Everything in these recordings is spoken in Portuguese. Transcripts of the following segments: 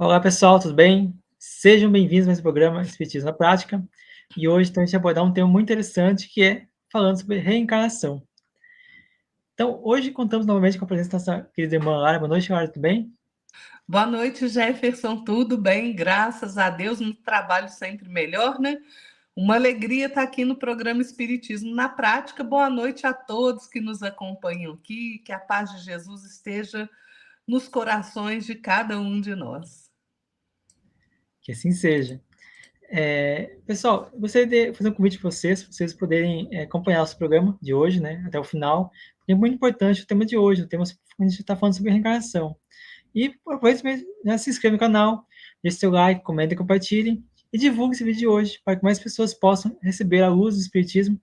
Olá pessoal, tudo bem? Sejam bem-vindos a esse programa Espiritismo na Prática. E hoje então, a gente vai abordar um tema muito interessante que é falando sobre reencarnação. Então, hoje contamos novamente com a presença da nossa querida irmã Lara. Boa noite, Lara, tudo bem? Boa noite, Jefferson. Tudo bem? Graças a Deus, no trabalho sempre melhor, né? Uma alegria estar aqui no programa Espiritismo na Prática. Boa noite a todos que nos acompanham aqui. Que a paz de Jesus esteja nos corações de cada um de nós. Que assim seja. Pessoal, eu gostaria de fazer um convite para vocês poderem acompanhar nosso programa de hoje, né, até o final, porque é muito importante o tema de hoje, a gente está falando sobre reencarnação. E aproveite mesmo, já se inscreva no canal, deixe seu like, comente, compartilhe e divulgue esse vídeo de hoje para que mais pessoas possam receber a luz do Espiritismo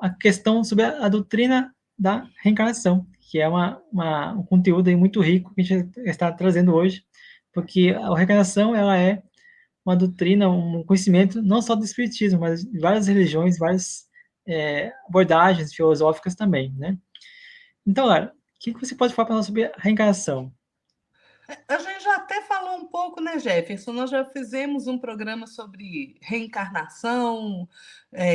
a questão sobre a doutrina da reencarnação, que é um conteúdo aí muito rico que a gente está trazendo hoje, porque a reencarnação ela é uma doutrina, um conhecimento não só do Espiritismo, mas de várias religiões, várias abordagens filosóficas também, né? Então, Lara, o que você pode falar para nós sobre a reencarnação? A gente já até falou um pouco, né, Jefferson? Nós já fizemos um programa sobre reencarnação,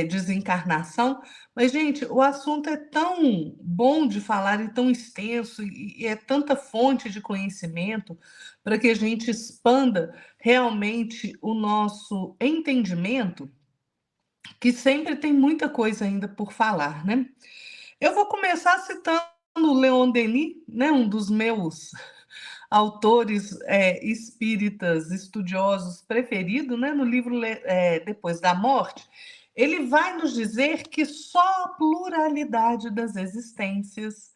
desencarnação, mas, gente, o assunto é tão bom de falar e tão extenso, e é tanta fonte de conhecimento para que a gente expanda realmente o nosso entendimento, que sempre tem muita coisa ainda por falar, né? Eu vou começar citando o Leon Denis, né, um dos meus autores espíritas estudiosos preferido, né, no livro Depois da Morte, ele vai nos dizer que só a pluralidade das existências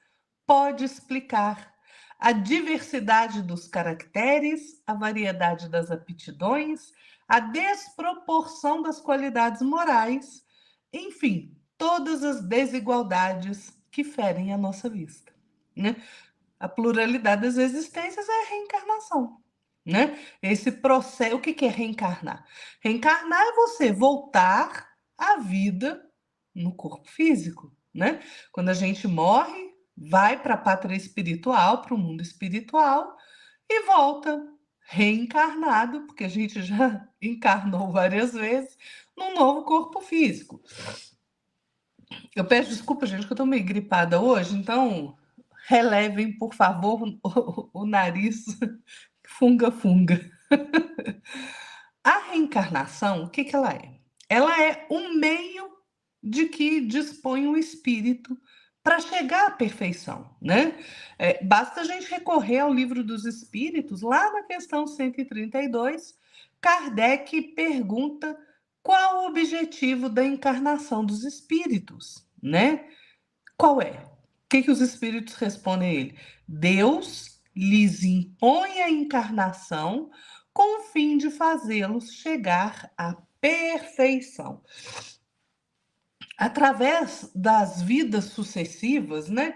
pode explicar a diversidade dos caracteres, a variedade das aptidões, a desproporção das qualidades morais, enfim, todas as desigualdades que ferem a nossa vista, né? A pluralidade das existências é a reencarnação, né? Esse processo, o que é reencarnar? Reencarnar é você voltar à vida no corpo físico, né? Quando a gente morre, vai para a pátria espiritual, para o mundo espiritual e volta reencarnado, porque a gente já encarnou várias vezes num novo corpo físico. Eu peço desculpa, gente, que eu estou meio gripada hoje, então relevem, por favor, o nariz funga-funga. A reencarnação, o que ela é? Ela é um meio de que dispõe o espírito para chegar à perfeição, né? Basta a gente recorrer ao Livro dos Espíritos, lá na questão 132, Kardec pergunta qual o objetivo da encarnação dos espíritos, né? Qual é? O que os espíritos respondem a ele? Deus lhes impõe a encarnação com o fim de fazê-los chegar à perfeição. Através das vidas sucessivas, né,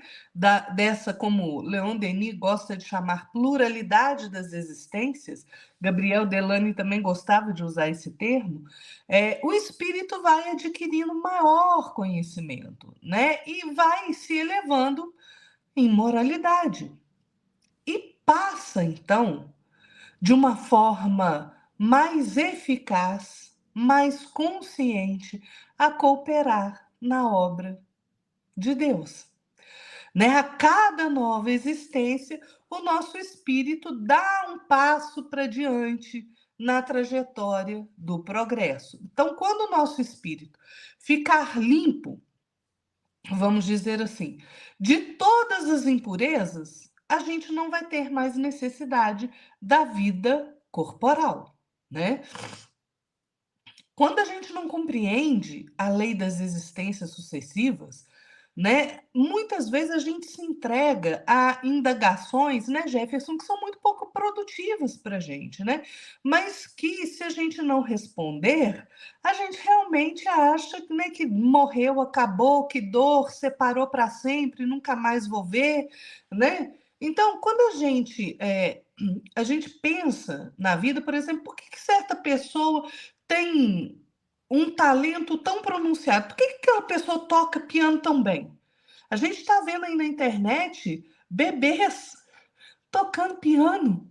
dessa, como Leon Denis gosta de chamar, pluralidade das existências, Gabriel Delany também gostava de usar esse termo, o espírito vai adquirindo maior conhecimento, né, e vai se elevando em moralidade. E passa, então, de uma forma mais eficaz, mais consciente, a cooperar na obra de Deus. Né? A cada nova existência, o nosso espírito dá um passo para diante na trajetória do progresso. Então, quando o nosso espírito ficar limpo, vamos dizer assim, de todas as impurezas, a gente não vai ter mais necessidade da vida corporal, né? Quando a gente não compreende a lei das existências sucessivas, né, muitas vezes a gente se entrega a indagações, né, Jefferson, que são muito pouco produtivas para a gente, né? Mas que, se a gente não responder, a gente realmente acha, né, que morreu, acabou, que dor, separou para sempre, nunca mais vou ver, né? Então, quando a gente pensa na vida, por exemplo, por que certa pessoa tem um talento tão pronunciado? Por que aquela pessoa toca piano tão bem? A gente está vendo aí na internet bebês tocando piano.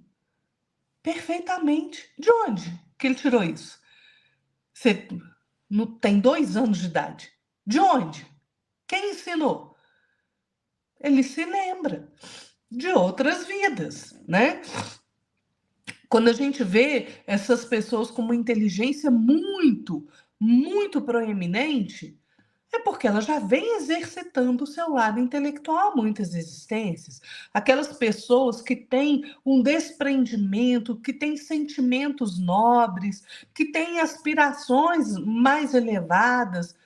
perfeitamente. De onde que ele tirou isso? Você não tem 2 anos de idade. De onde? Quem ensinou? Ele se lembra de outras vidas, né? Quando a gente vê essas pessoas com uma inteligência muito proeminente, é porque ela já vem exercitando o seu lado intelectual há muitas existências. Aquelas pessoas que têm um desprendimento, que têm sentimentos nobres, que têm aspirações mais elevadas,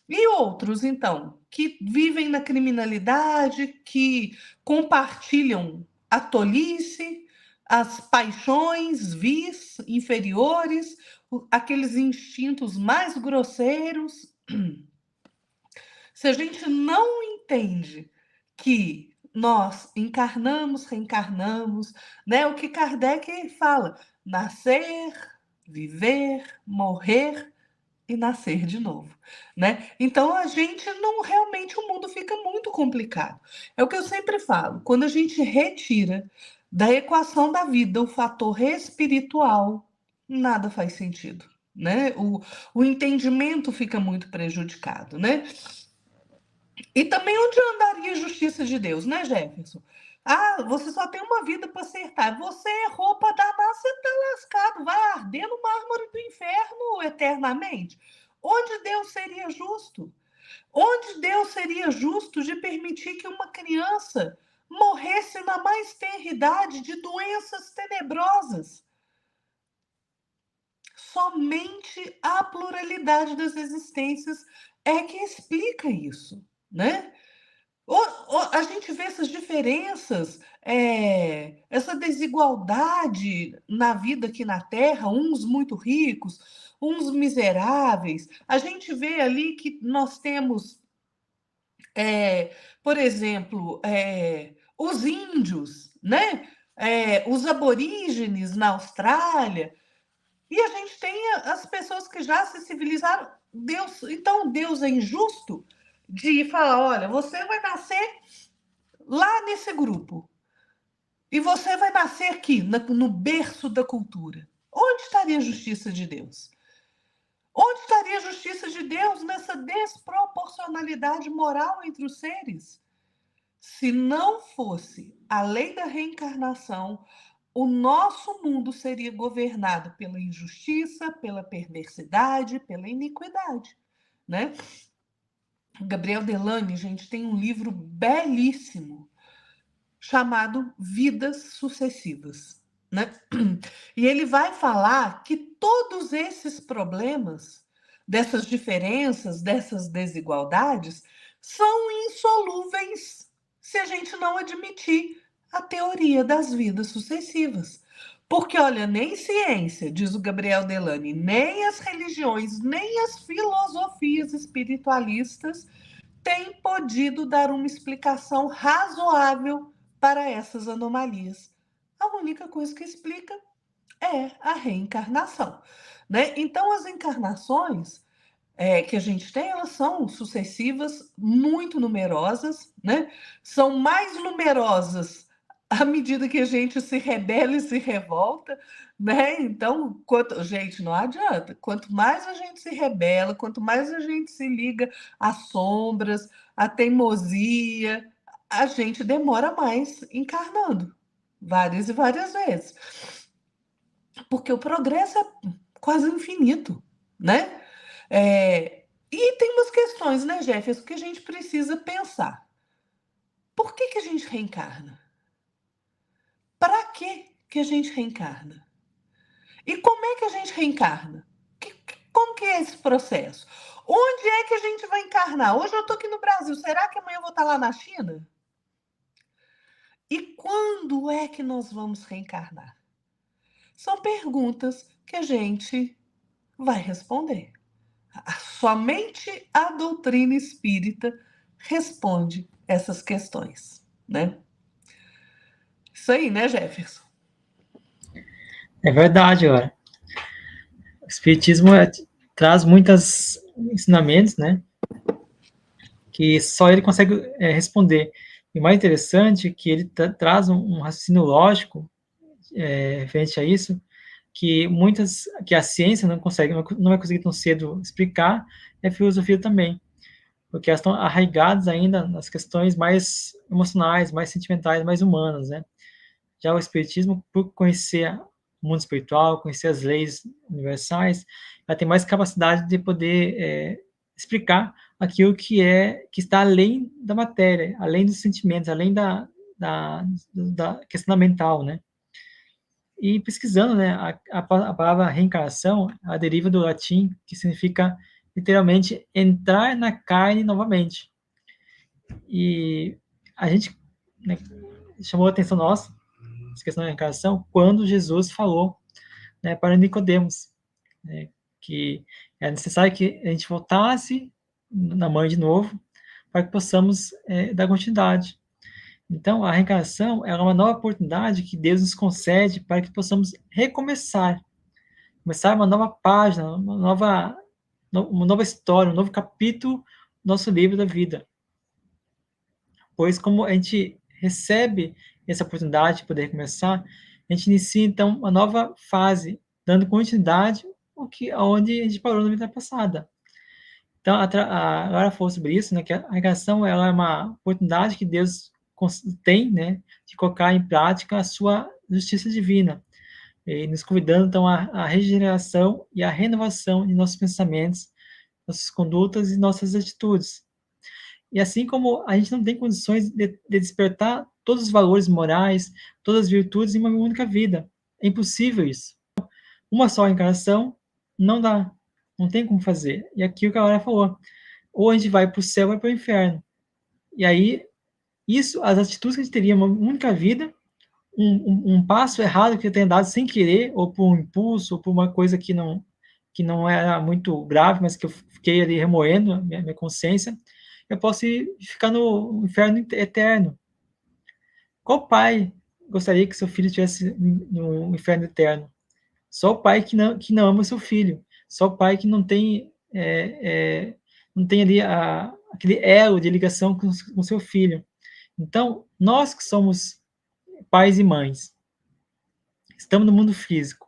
e outros, então, que vivem na criminalidade, que compartilham a tolice, as paixões vis inferiores, aqueles instintos mais grosseiros. Se a gente não entende que nós encarnamos, reencarnamos, né? O que Kardec fala: nascer, viver, morrer e nascer de novo, né? Então a gente não realmente o mundo fica muito complicado. É o que eu sempre falo, quando a gente retira da equação da vida o fator espiritual, nada faz sentido, né? O entendimento fica muito prejudicado, né? E também onde andaria a justiça de Deus, né, Jefferson? Ah, você só tem uma vida para acertar. Você errou para danar, você está lascado. Vai arder no mármore do inferno eternamente. Onde Deus seria justo? Onde Deus seria justo de permitir que uma criança morresse na mais tenra idade de doenças tenebrosas? Somente a pluralidade das existências é que explica isso, né? A gente vê essas diferenças, essa desigualdade na vida aqui na Terra, uns muito ricos, uns miseráveis. A gente vê ali que nós temos, por exemplo, os índios, né? Os aborígenes na Austrália, e a gente tem as pessoas que já se civilizaram. Deus, então Deus é injusto de falar, olha, você vai nascer lá nesse grupo e você vai nascer aqui no berço da cultura. Onde estaria a justiça de Deus? Onde estaria a justiça de Deus nessa desproporcionalidade moral entre os seres? Se não fosse a lei da reencarnação, o nosso mundo seria governado pela injustiça, pela perversidade, pela iniquidade, né? Gabriel Delany, gente, tem um livro belíssimo chamado Vidas Sucessivas, né? E ele vai falar que todos esses problemas, dessas diferenças, dessas desigualdades, são insolúveis se a gente não admitir a teoria das vidas sucessivas. Porque, olha, nem ciência, diz o Gabriel Delany, nem as religiões, nem as filosofias espiritualistas têm podido dar uma explicação razoável para essas anomalias. A única coisa que explica é a reencarnação, né? Então, as encarnações que a gente tem, elas são sucessivas, muito numerosas, né? São mais numerosas à medida que a gente se rebela e se revolta, né? Então, gente, não adianta. Quanto mais a gente se rebela, quanto mais a gente se liga às sombras, à teimosia, a gente demora mais encarnando, várias e várias vezes. Porque o progresso é quase infinito, né? E tem umas questões, né, Jefferson, que a gente precisa pensar. Por que a gente reencarna? Para que a gente reencarna? E como é que a gente reencarna? Como que é esse processo? Onde é que a gente vai encarnar? Hoje eu estou aqui no Brasil, será que amanhã eu vou estar lá na China? E quando é que nós vamos reencarnar? São perguntas que a gente vai responder. Somente a doutrina espírita responde essas questões, né? Isso aí, né, Jefferson? É verdade, olha. O Espiritismo traz muitos ensinamentos, né? Que só ele consegue responder. E o mais interessante é que ele traz um raciocínio lógico referente a isso, que a ciência não vai conseguir tão cedo explicar, e a filosofia também, porque elas estão arraigadas ainda nas questões mais emocionais, mais sentimentais, mais humanas, né? Já o espiritismo, por conhecer o mundo espiritual, conhecer as leis universais, ela tem mais capacidade de poder explicar aquilo que está além da matéria, além dos sentimentos, além da questão mental, né? E pesquisando, né, a palavra reencarnação, a deriva do latim, que significa literalmente entrar na carne novamente. E a gente, né, chamou a atenção nossa, essa questão da reencarnação, quando Jesus falou, né, para Nicodemos, né, que é necessário que a gente voltasse na mãe de novo, para que possamos dar continuidade. Então, a reencarnação é uma nova oportunidade que Deus nos concede para que possamos recomeçar, começar uma nova página, uma nova história, um novo capítulo do nosso livro da vida. Pois como a gente recebe essa oportunidade de poder recomeçar, a gente inicia então uma nova fase, dando continuidade onde a gente parou na vida passada. Então, agora falou sobre isso, né, que a reencarnação ela é uma oportunidade que Deus tem, né, de colocar em prática a sua justiça divina, e nos convidando, então, à regeneração e à renovação de nossos pensamentos, nossas condutas e nossas atitudes. E assim como a gente não tem condições de despertar todos os valores morais, todas as virtudes em uma única vida. É impossível isso. Uma só encarnação não dá, não tem como fazer. E aqui o que a Laura falou, ou a gente vai para o céu ou vai para o inferno. E aí, as atitudes que a gente teria uma única vida, um passo errado que eu tenha dado sem querer, ou por um impulso, ou por uma coisa que não era muito grave, mas que eu fiquei ali remoendo a minha consciência, eu posso ficar no inferno eterno. Qual pai gostaria que seu filho estivesse no inferno eterno? Só o pai que não ama seu filho. Só o pai que não tem ali aquele elo de ligação com seu filho. Então, nós que somos pais e mães, estamos no mundo físico,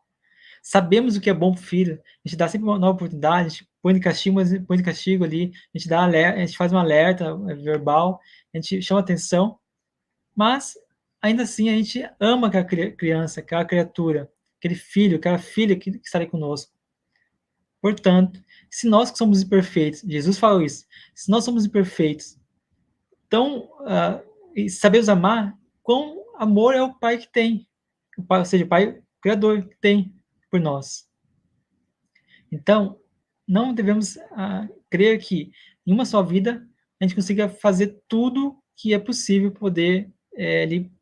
sabemos o que é bom para o filho, a gente dá sempre uma nova oportunidade, a gente põe de castigo ali, a gente faz um alerta verbal, a gente chama atenção, mas ainda assim a gente ama aquela criança, aquela criatura, aquele filho, aquela filha que está ali conosco. Portanto, se nós que somos imperfeitos, Jesus falou isso, se nós somos imperfeitos, então, e sabemos amar, quão amor é o Pai que tem, ou seja, o Pai Criador que tem por nós. Então, não devemos crer que em uma só vida a gente consiga fazer tudo que é possível poder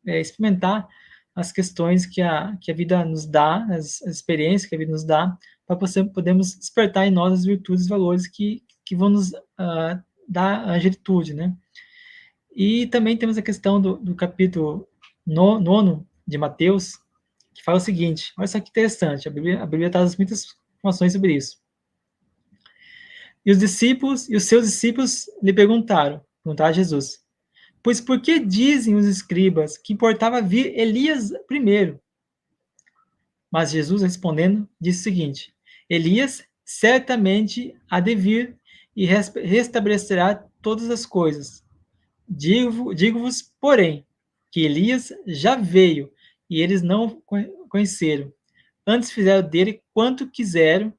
experimentar as questões que a vida nos dá, as experiências que a vida nos dá, para podermos despertar em nós as virtudes e valores que vão nos dar a angelitude, né? E também temos a questão do capítulo 9 de Mateus, que fala o seguinte, olha só que interessante, a Bíblia traz muitas informações sobre isso. E os seus discípulos lhe perguntaram a Jesus, pois por que dizem os escribas que importava vir Elias primeiro? Mas Jesus, respondendo, disse o seguinte, Elias certamente há de vir e restabelecerá todas as coisas. Digo-vos, porém, que Elias já veio e eles não conheceram. Antes fizeram dele quanto quiseram,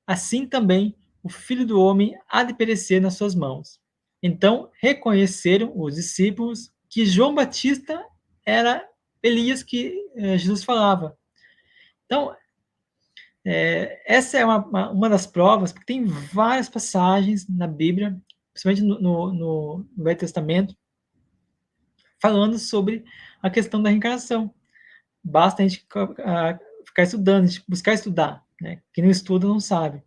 assim também o Filho do Homem há de perecer nas suas mãos. Então reconheceram os discípulos que João Batista era Elias que Jesus falava. Então, essa é uma das provas, porque tem várias passagens na Bíblia, principalmente no Velho Testamento, falando sobre a questão da reencarnação. Basta a gente ficar estudando, a gente buscar estudar, né? Quem não estuda não sabe.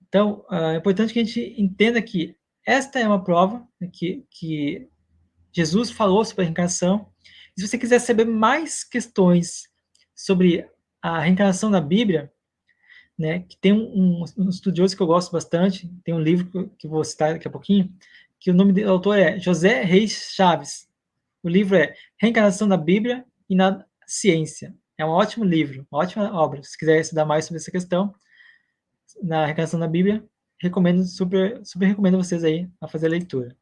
Então, é importante que a gente entenda que esta é uma prova, né, que Jesus falou sobre a reencarnação. E se você quiser saber mais questões sobre a reencarnação na Bíblia, né, que tem um estudioso que eu gosto bastante, tem um livro que eu vou citar daqui a pouquinho, que o nome do autor é José Reis Chaves. O livro é Reencarnação na Bíblia e na Ciência. É um ótimo livro, uma ótima obra. Se quiser estudar mais sobre essa questão, na reencarnação na Bíblia, recomendo, super recomendo vocês aí a fazer a leitura.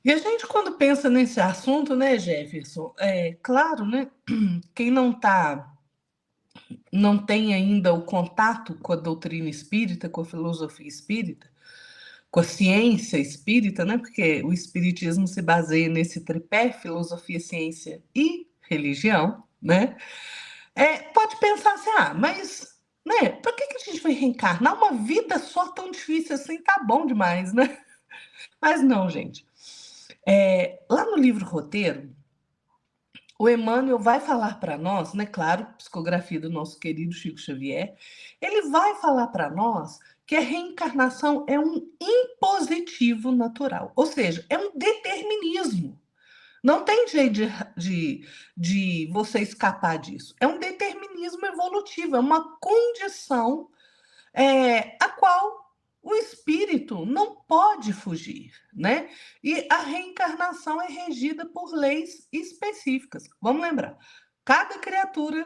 E a gente, quando pensa nesse assunto, né, Jefferson, é claro, né, quem não tem ainda o contato com a doutrina espírita, com a filosofia espírita, com a ciência espírita, né, porque o espiritismo se baseia nesse tripé, filosofia, ciência e religião, né, pode pensar assim, mas, né, para que a gente vai reencarnar? Uma vida só tão difícil assim, tá bom demais, né? Mas não, gente. Lá no livro Roteiro, o Emmanuel vai falar para nós, né, claro, psicografia do nosso querido Chico Xavier, ele vai falar para nós que a reencarnação é um impositivo natural, ou seja, é um determinismo. Não tem jeito de você escapar disso. É um determinismo evolutivo, é uma condição a qual o espírito não pode fugir, né? E a reencarnação é regida por leis específicas. Vamos lembrar, cada criatura,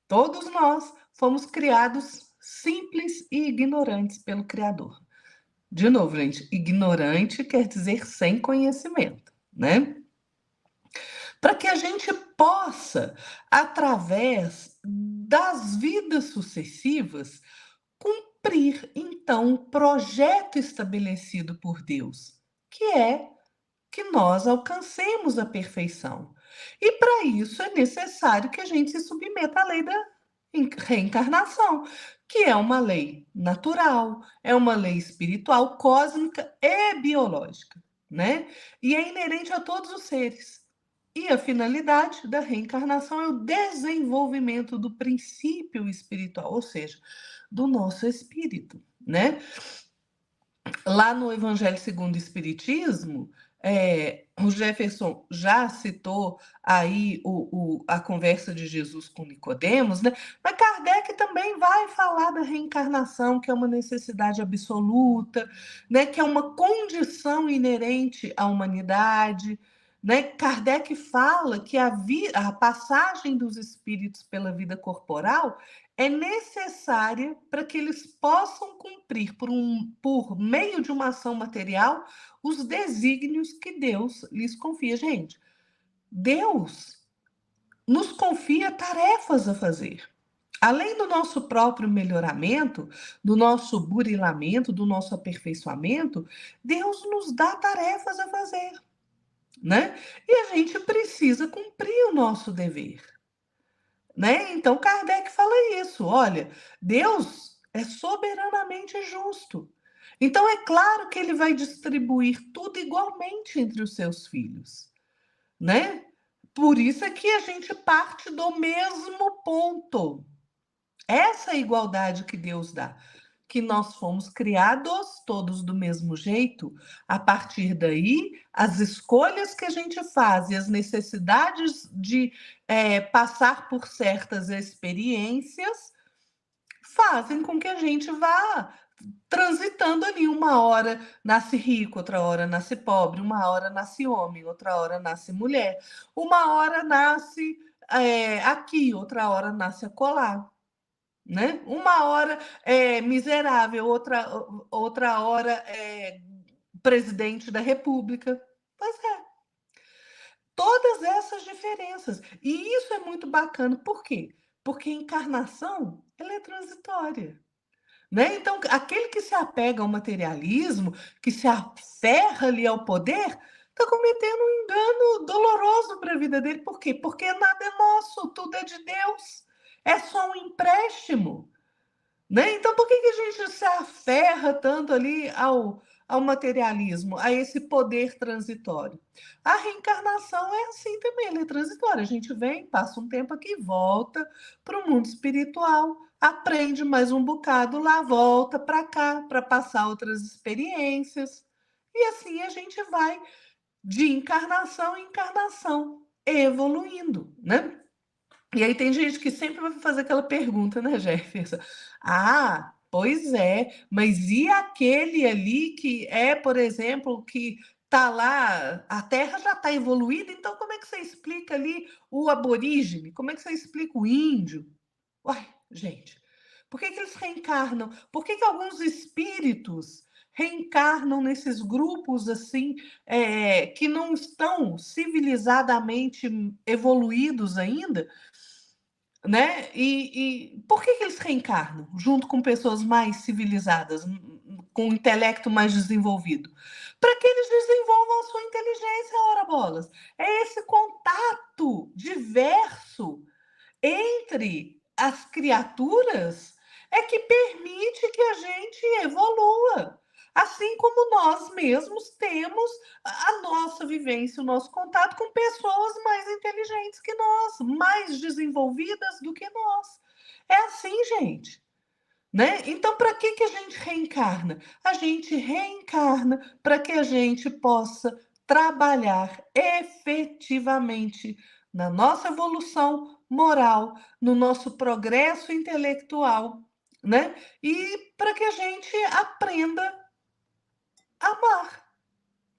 todos nós, fomos criados simples e ignorantes pelo Criador. De novo, gente, ignorante quer dizer sem conhecimento, né? Para que a gente possa, através das vidas sucessivas, cumprir, então, o projeto estabelecido por Deus, que é que nós alcancemos a perfeição. E para isso é necessário que a gente se submeta à lei da reencarnação, que é uma lei natural, é uma lei espiritual, cósmica e biológica, né? E é inerente a todos os seres. E a finalidade da reencarnação é o desenvolvimento do princípio espiritual, ou seja, do nosso espírito, né? Lá no Evangelho segundo o Espiritismo, o Jefferson já citou aí a conversa de Jesus com Nicodemos, né? Mas Kardec também vai falar da reencarnação, que é uma necessidade absoluta, né? Que é uma condição inerente à humanidade. Né? Kardec fala que a passagem dos espíritos pela vida corporal é necessária para que eles possam cumprir, por meio de uma ação material, os desígnios que Deus lhes confia. Gente, Deus nos confia tarefas a fazer. Além do nosso próprio melhoramento, do nosso burilamento, do nosso aperfeiçoamento, Deus nos dá tarefas a fazer, né? E a gente precisa cumprir o nosso dever. Né? Então, Kardec fala isso. Olha, Deus é soberanamente justo. Então, é claro que ele vai distribuir tudo igualmente entre os seus filhos, né? Por isso é que a gente parte do mesmo ponto. Essa igualdade que Deus dá, que nós fomos criados todos do mesmo jeito. A partir daí, as escolhas que a gente faz e as necessidades de passar por certas experiências fazem com que a gente vá transitando ali. Uma hora nasce rico, outra hora nasce pobre, uma hora nasce homem, outra hora nasce mulher, uma hora nasce aqui, outra hora nasce acolá. Né? Uma hora é miserável, outra hora é presidente da República. Pois é, todas essas diferenças. E isso é muito bacana. Por quê? Porque a encarnação ela é transitória. Né? Então, aquele que se apega ao materialismo, que se aferra ali ao poder, está cometendo um engano doloroso para a vida dele. Por quê? Porque nada é nosso, tudo é de Deus. É só um empréstimo. Né? Então, por que a gente se aferra tanto ali ao materialismo, a esse poder transitório? A reencarnação é assim também, ela é transitória. A gente vem, passa um tempo aqui, volta para o mundo espiritual, aprende mais um bocado lá, volta para cá para passar outras experiências. E assim a gente vai de encarnação em encarnação, evoluindo, né? E aí tem gente que sempre vai fazer aquela pergunta, né, Jefferson? Ah, pois é, mas e aquele ali que é, por exemplo, que tá lá, a Terra já está evoluída, então como é que você explica ali o aborígene? Como é que você explica o índio? Uai, gente, por que que eles reencarnam? Por que que alguns espíritos reencarnam nesses grupos assim, que não estão civilizadamente evoluídos ainda, né? E por que que eles reencarnam junto com pessoas mais civilizadas, com um intelecto mais desenvolvido? Para que eles desenvolvam a sua inteligência, ora bolas. É esse contato diverso entre as criaturas é que permite que a gente evolua. Assim como nós mesmos temos a nossa vivência, o nosso contato com pessoas mais inteligentes que nós, mais desenvolvidas do que nós. É assim, gente. Né? Então, para que que a gente reencarna? A gente reencarna para que a gente possa trabalhar efetivamente na nossa evolução moral, no nosso progresso intelectual, né? E para que a gente aprenda a amar,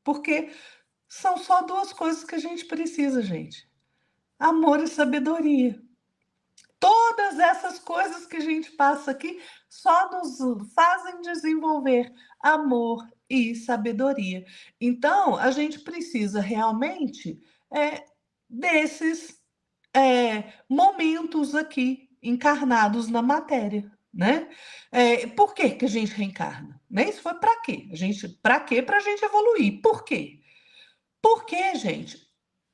porque são só duas coisas que a gente precisa, gente: amor e sabedoria. Todas essas coisas que a gente passa aqui só nos fazem desenvolver amor e sabedoria. Então, a gente precisa realmente desses momentos aqui encarnados na matéria, né? Por que que a gente reencarna? Né? Isso foi para quê? Para quê? Para a gente evoluir. Por quê? Porque, gente,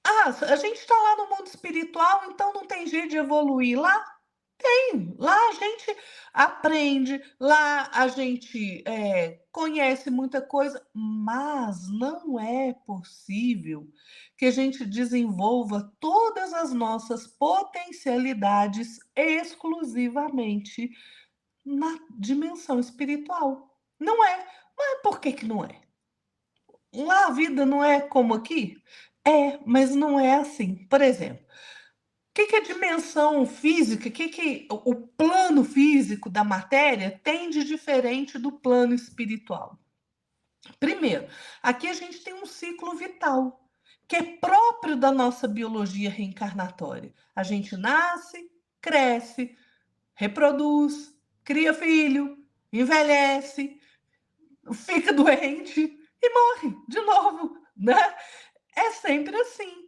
a gente está lá no mundo espiritual, então não tem jeito de evoluir lá? Tem. Lá a gente aprende, lá a gente conhece muita coisa, mas não é possível que a gente desenvolva todas as nossas potencialidades exclusivamente na dimensão espiritual. Não é. Mas por que que não é? Lá a vida não é como aqui? É, mas não é assim. Por exemplo, o que que a dimensão física, o que que o plano físico da matéria tem de diferente do plano espiritual? Primeiro, aqui a gente tem um ciclo vital, que é próprio da nossa biologia reencarnatória. A gente nasce, cresce, reproduz, cria filho, envelhece, fica doente e morre de novo, né? É sempre assim.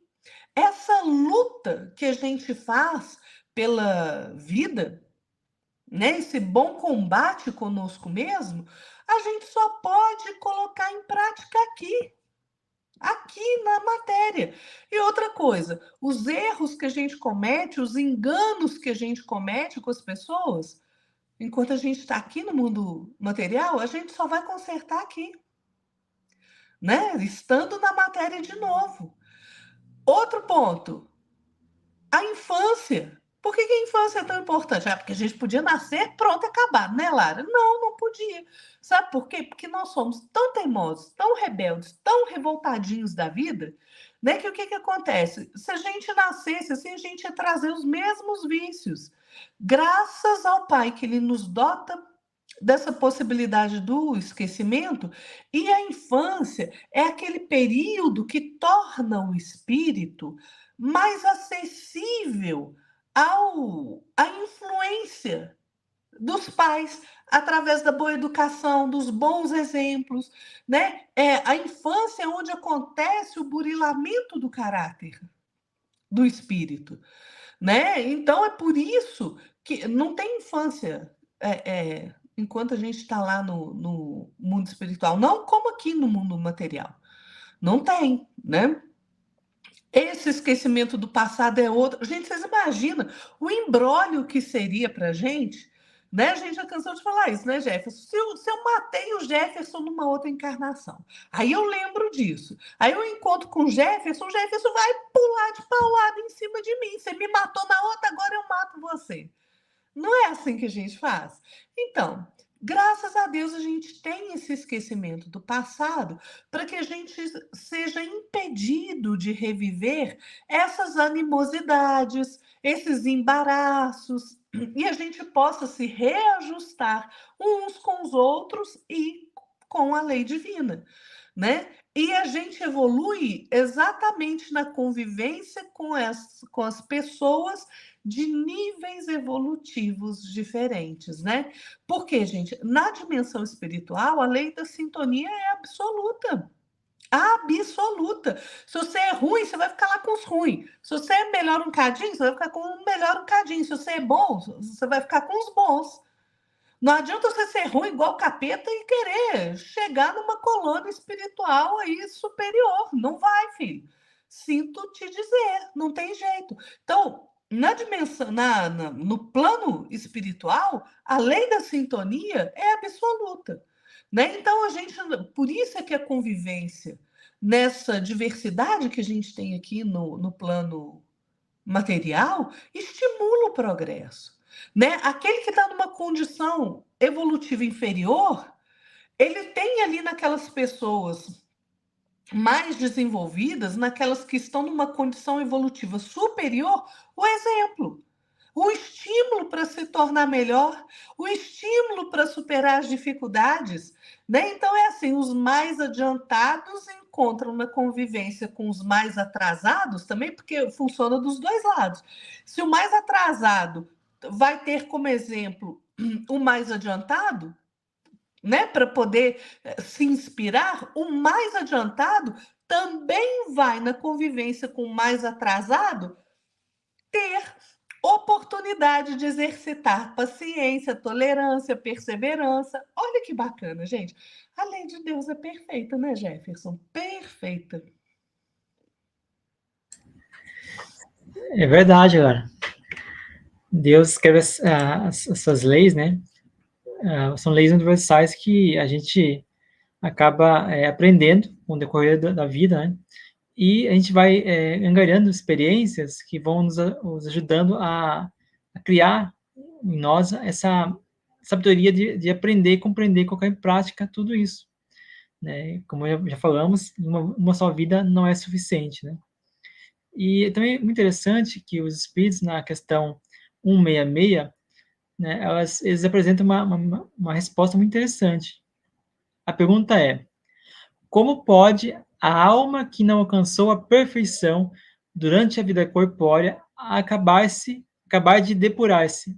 Essa luta que a gente faz pela vida, né, esse bom combate conosco mesmo, a gente só pode colocar em prática aqui na matéria. E outra coisa, os erros que a gente comete, os enganos que a gente comete com as pessoas, enquanto a gente está aqui no mundo material, a gente só vai consertar aqui, né? Estando na matéria de novo. Outro ponto, a infância. Por que que a infância é tão importante? Porque a gente podia nascer pronto, acabado, né, Lara? Não, não podia. Sabe por quê? Porque nós somos tão teimosos, tão rebeldes, tão revoltadinhos da vida, né, que o que que acontece? Se a gente nascesse assim, a gente ia trazer os mesmos vícios. Graças ao Pai que Ele nos dota dessa possibilidade do esquecimento, e a infância é aquele período que torna o espírito mais acessível à influência dos pais, através da boa educação, dos bons exemplos, né? A infância é onde acontece o burilamento do caráter do espírito, né? Então é por isso que não tem infância enquanto a gente está lá no mundo espiritual, não como aqui no mundo material. Não tem, né? Esse esquecimento do passado é outro. Gente, vocês imaginam o imbróglio que seria para a gente? Né? A gente já cansou de falar isso, né, Jefferson? Se eu matei o Jefferson numa outra encarnação, aí eu lembro disso. Aí eu encontro com o Jefferson vai pular de paulada em cima de mim. Você me matou na outra, agora eu mato você. Não é assim que a gente faz? Então, graças a Deus a gente tem esse esquecimento do passado para que a gente seja impedido de reviver essas animosidades, esses embaraços, e a gente possa se reajustar uns com os outros e com a lei divina, né? E a gente evolui exatamente na convivência com as pessoas de níveis evolutivos diferentes, né? Porque, gente, na dimensão espiritual, a lei da sintonia é absoluta. Absoluta. Se você é ruim, você vai ficar lá com os ruins. Se você é melhor um cadinho, você vai ficar com o melhor um cadinho. Se você é bom, você vai ficar com os bons. Não adianta você ser ruim igual capeta e querer chegar numa colônia espiritual aí superior. Não vai, filho. Sinto te dizer, não tem jeito. Então, na dimensão, no plano espiritual, a lei da sintonia é absoluta, né? Então a gente, por isso é que a convivência nessa diversidade que a gente tem aqui no plano material estimula o progresso, né? Aquele que está numa condição evolutiva inferior, ele tem ali naquelas pessoas mais desenvolvidas, naquelas que estão numa condição evolutiva superior, o exemplo, o estímulo para se tornar melhor, o estímulo para superar as dificuldades, né? Então é assim, os mais adiantados encontram na convivência com os mais atrasados também, porque funciona dos dois lados. Se o mais atrasado vai ter como exemplo o mais adiantado, né, para poder se inspirar, o mais adiantado também vai na convivência com o mais atrasado ter oportunidade de exercitar paciência, tolerância, perseverança. Olha que bacana, gente. A lei de Deus é perfeita, né, Jefferson? Perfeita. É verdade, cara. Deus escreve as suas leis, né? São leis universais que a gente acaba aprendendo com o decorrer da vida, né? E a gente vai angariando experiências que vão nos ajudando a criar em nós essa sabedoria de aprender e compreender e colocar em prática tudo isso, né? Como já falamos, uma só vida não é suficiente, né? E também é muito interessante que os espíritos, na questão 166, né, eles apresentam uma resposta muito interessante. A pergunta é: como pode a alma que não alcançou a perfeição durante a vida corpórea acabar de depurar-se?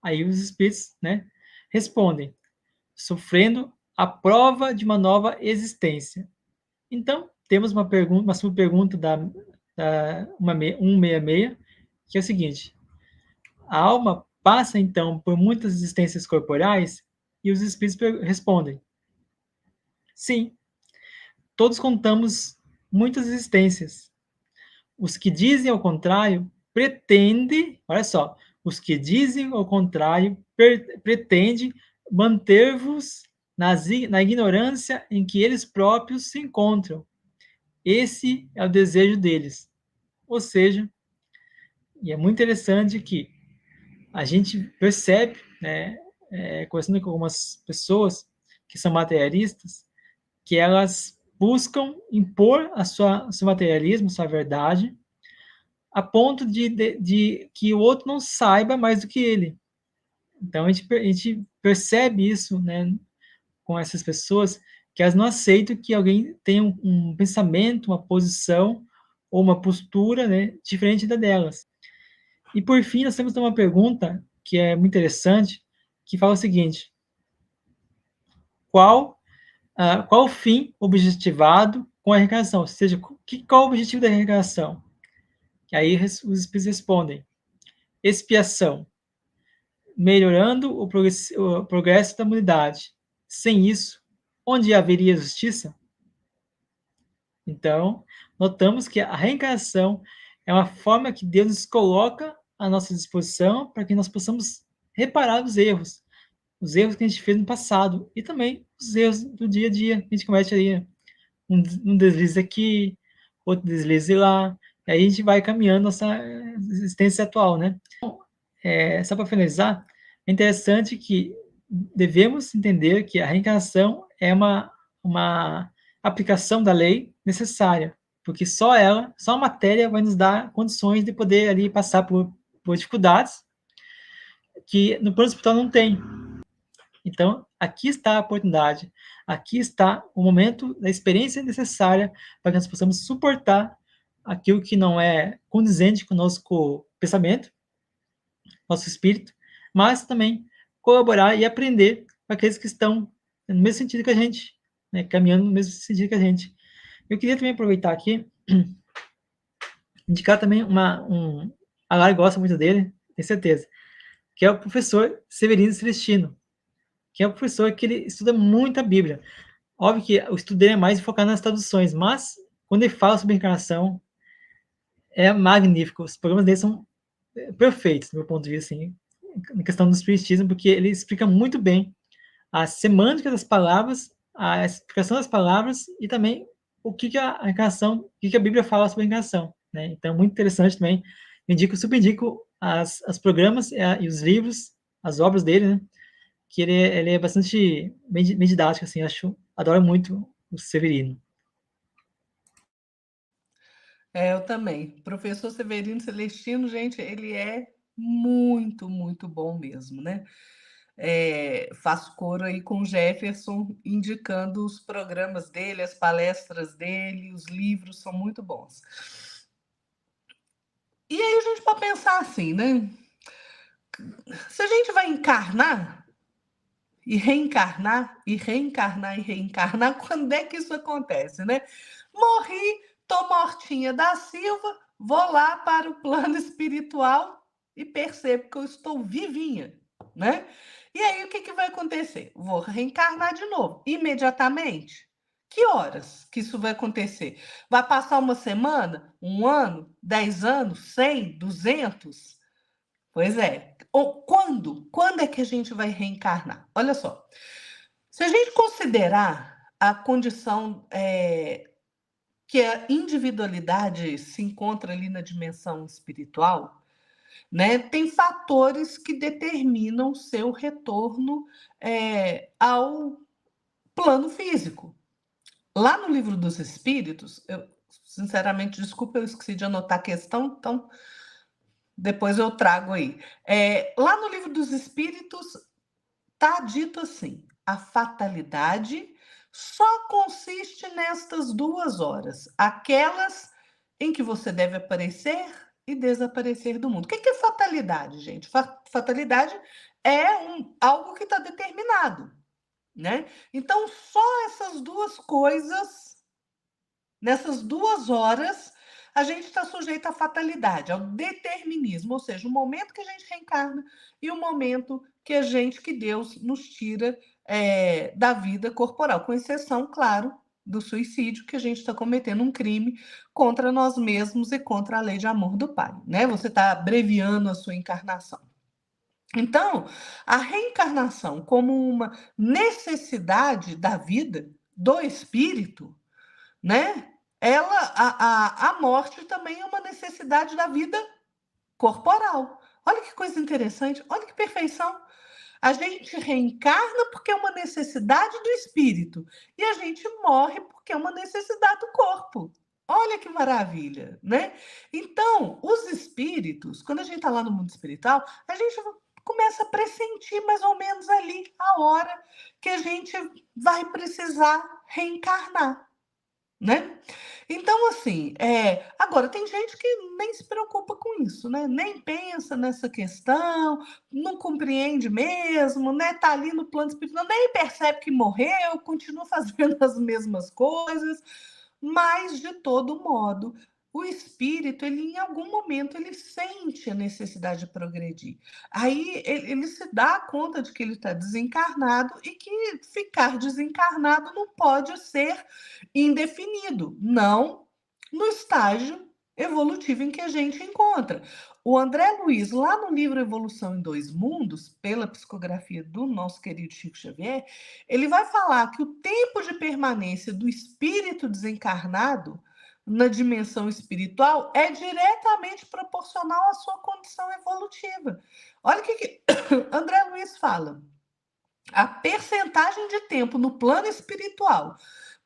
Aí os espíritos, né, respondem: sofrendo a prova de uma nova existência. Então, temos uma subpergunta da 166, que é o seguinte: a alma passa, então, por muitas existências corporais? E os espíritos respondem: sim, todos contamos muitas existências. Os que dizem ao contrário pretendem, olha só, os que dizem ao contrário pretendem manter-vos na ignorância em que eles próprios se encontram. Esse é o desejo deles. Ou seja, e é muito interessante que a gente percebe, né, conversando com algumas pessoas que são materialistas, que elas buscam impor seu materialismo, sua verdade, a ponto de que o outro não saiba mais do que ele. Então a gente percebe isso, né, com essas pessoas, que elas não aceitam que alguém tenha um pensamento, uma posição ou uma postura, né, diferente da delas. E por fim, nós temos uma pergunta que é muito interessante, que fala o seguinte: qual qual o fim objetivado com a reencarnação? Ou seja, qual o objetivo da reencarnação? E aí os espíritos respondem: expiação, melhorando o progresso da humanidade. Sem isso, onde haveria justiça? Então, notamos que a reencarnação é uma forma que Deus nos coloca à nossa disposição para que nós possamos reparar os erros que a gente fez no passado e também os erros do dia a dia que a gente comete aí. Um deslize aqui, outro deslize lá, e aí a gente vai caminhando nossa existência atual, né? Então, só para finalizar, é interessante que devemos entender que a reencarnação é uma aplicação da lei necessária, porque só a matéria vai nos dar condições de poder ali passar por dificuldades que no plano espiritual não tem. Então, aqui está a oportunidade, aqui está o momento da experiência necessária para que nós possamos suportar aquilo que não é condizente com o nosso pensamento, nosso espírito, mas também colaborar e aprender com aqueles que estão no mesmo sentido que a gente, né, caminhando no mesmo sentido que a gente. Eu queria também aproveitar aqui, indicar também a Lara gosta muito dele, tenho certeza, que é o professor Severino Celestino, que é um professor que ele estuda muito a Bíblia. Óbvio que o estudo dele é mais focado nas traduções, mas quando ele fala sobre encarnação, é magnífico. Os programas dele são perfeitos, do meu ponto de vista, assim, na questão do espiritismo, porque ele explica muito bem a semântica das palavras, a explicação das palavras e também o que a encarnação, o que a Bíblia fala sobre a encarnação, né? Então, muito interessante também. Super indico os programas e os livros, as obras dele, né? Que ele é bastante bem didático, assim, adoro muito o Severino. Eu também. Professor Severino Celestino, gente, ele é muito, muito bom mesmo, né? Faço coro aí com o Jefferson, indicando os programas dele, as palestras dele, os livros são muito bons. E aí a gente pode pensar assim, né? Se a gente vai encarnar e reencarnar, e reencarnar e reencarnar, quando é que isso acontece, né? Morri, tô mortinha da Silva, vou lá para o plano espiritual e percebo que eu estou vivinha, né? E aí o que vai acontecer? Vou reencarnar de novo, imediatamente. Que horas que isso vai acontecer? Vai passar uma semana, um ano, 10 anos, 100, 200? Pois é. Ou quando? Quando é que a gente vai reencarnar? Olha só. Se a gente considerar a condição que a individualidade se encontra ali na dimensão espiritual, né, tem fatores que determinam o seu retorno ao plano físico. Lá no Livro dos Espíritos, eu, sinceramente, desculpa, eu esqueci de anotar a questão, então depois eu trago aí. Lá no Livro dos Espíritos está dito assim: a fatalidade só consiste nestas 2 horas, aquelas em que você deve aparecer e desaparecer do mundo. O que é fatalidade, gente? Fatalidade é algo que está determinado, né? Então, só essas duas coisas, nessas 2 horas, a gente está sujeito à fatalidade, ao determinismo, ou seja, o momento que a gente reencarna e o momento que Deus nos tira da vida corporal, com exceção, claro, do suicídio, que a gente está cometendo um crime contra nós mesmos e contra a lei de amor do Pai, né? Você está abreviando a sua encarnação. Então, a reencarnação como uma necessidade da vida, do espírito, né? A morte também é uma necessidade da vida corporal. Olha que coisa interessante, olha que perfeição. A gente reencarna porque é uma necessidade do espírito e a gente morre porque é uma necessidade do corpo. Olha que maravilha, né? Então, os espíritos, quando a gente está lá no mundo espiritual, a gente começa a pressentir mais ou menos ali a hora que a gente vai precisar reencarnar, né? Então, assim, agora tem gente que nem se preocupa com isso, né? Nem pensa nessa questão, não compreende mesmo, né? Tá ali no plano espiritual, nem percebe que morreu, continua fazendo as mesmas coisas, mas de todo modo, o espírito, ele em algum momento ele sente a necessidade de progredir. Aí ele se dá conta de que ele está desencarnado e que ficar desencarnado não pode ser indefinido, não no estágio evolutivo em que a gente encontra. O André Luiz, lá no livro Evolução em Dois Mundos, pela psicografia do nosso querido Chico Xavier, ele vai falar que o tempo de permanência do espírito desencarnado na dimensão espiritual é diretamente proporcional à sua condição evolutiva. Olha o que André Luiz fala. A percentagem de tempo no plano espiritual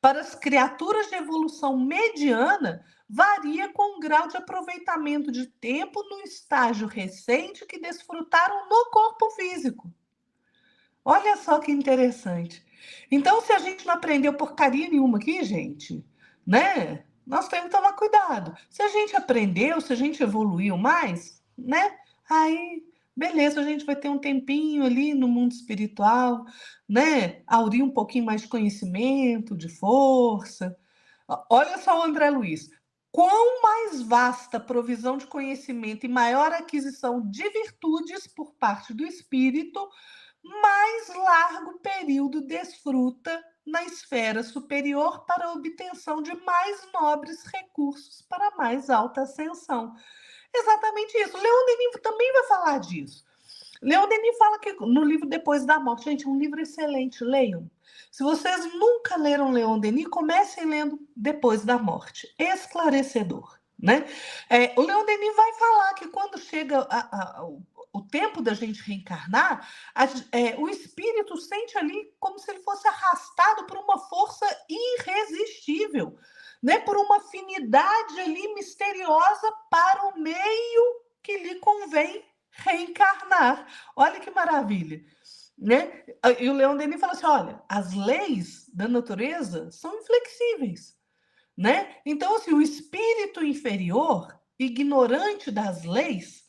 para as criaturas de evolução mediana varia com o grau de aproveitamento de tempo no estágio recente que desfrutaram no corpo físico. Olha só que interessante. Então, se a gente não aprendeu porcaria nenhuma aqui, gente, né? Nós temos que tomar cuidado. Se a gente aprendeu, se a gente evoluiu mais, né? Aí, beleza, a gente vai ter um tempinho ali no mundo espiritual, né? Aurir um pouquinho mais de conhecimento, de força. Olha só o André Luiz. Quão mais vasta a provisão de conhecimento e maior aquisição de virtudes por parte do espírito, mais largo período desfruta na esfera superior para a obtenção de mais nobres recursos para mais alta ascensão. Exatamente isso. Leon Denis também vai falar disso. Leon Denis fala que no livro Depois da Morte, gente, é um livro excelente, leiam. Se vocês nunca leram Leon Denis, comecem lendo Depois da Morte. Esclarecedor, né? O Leon Denis vai falar que quando chega o tempo da gente reencarnar, o espírito sente ali como se ele fosse arrastado por uma força irresistível, né? Por uma afinidade ali misteriosa para o meio que lhe convém reencarnar. Olha que maravilha, né? E o Leon Denis fala assim: olha, as leis da natureza são inflexíveis, né? Então, assim, o espírito inferior, ignorante das leis,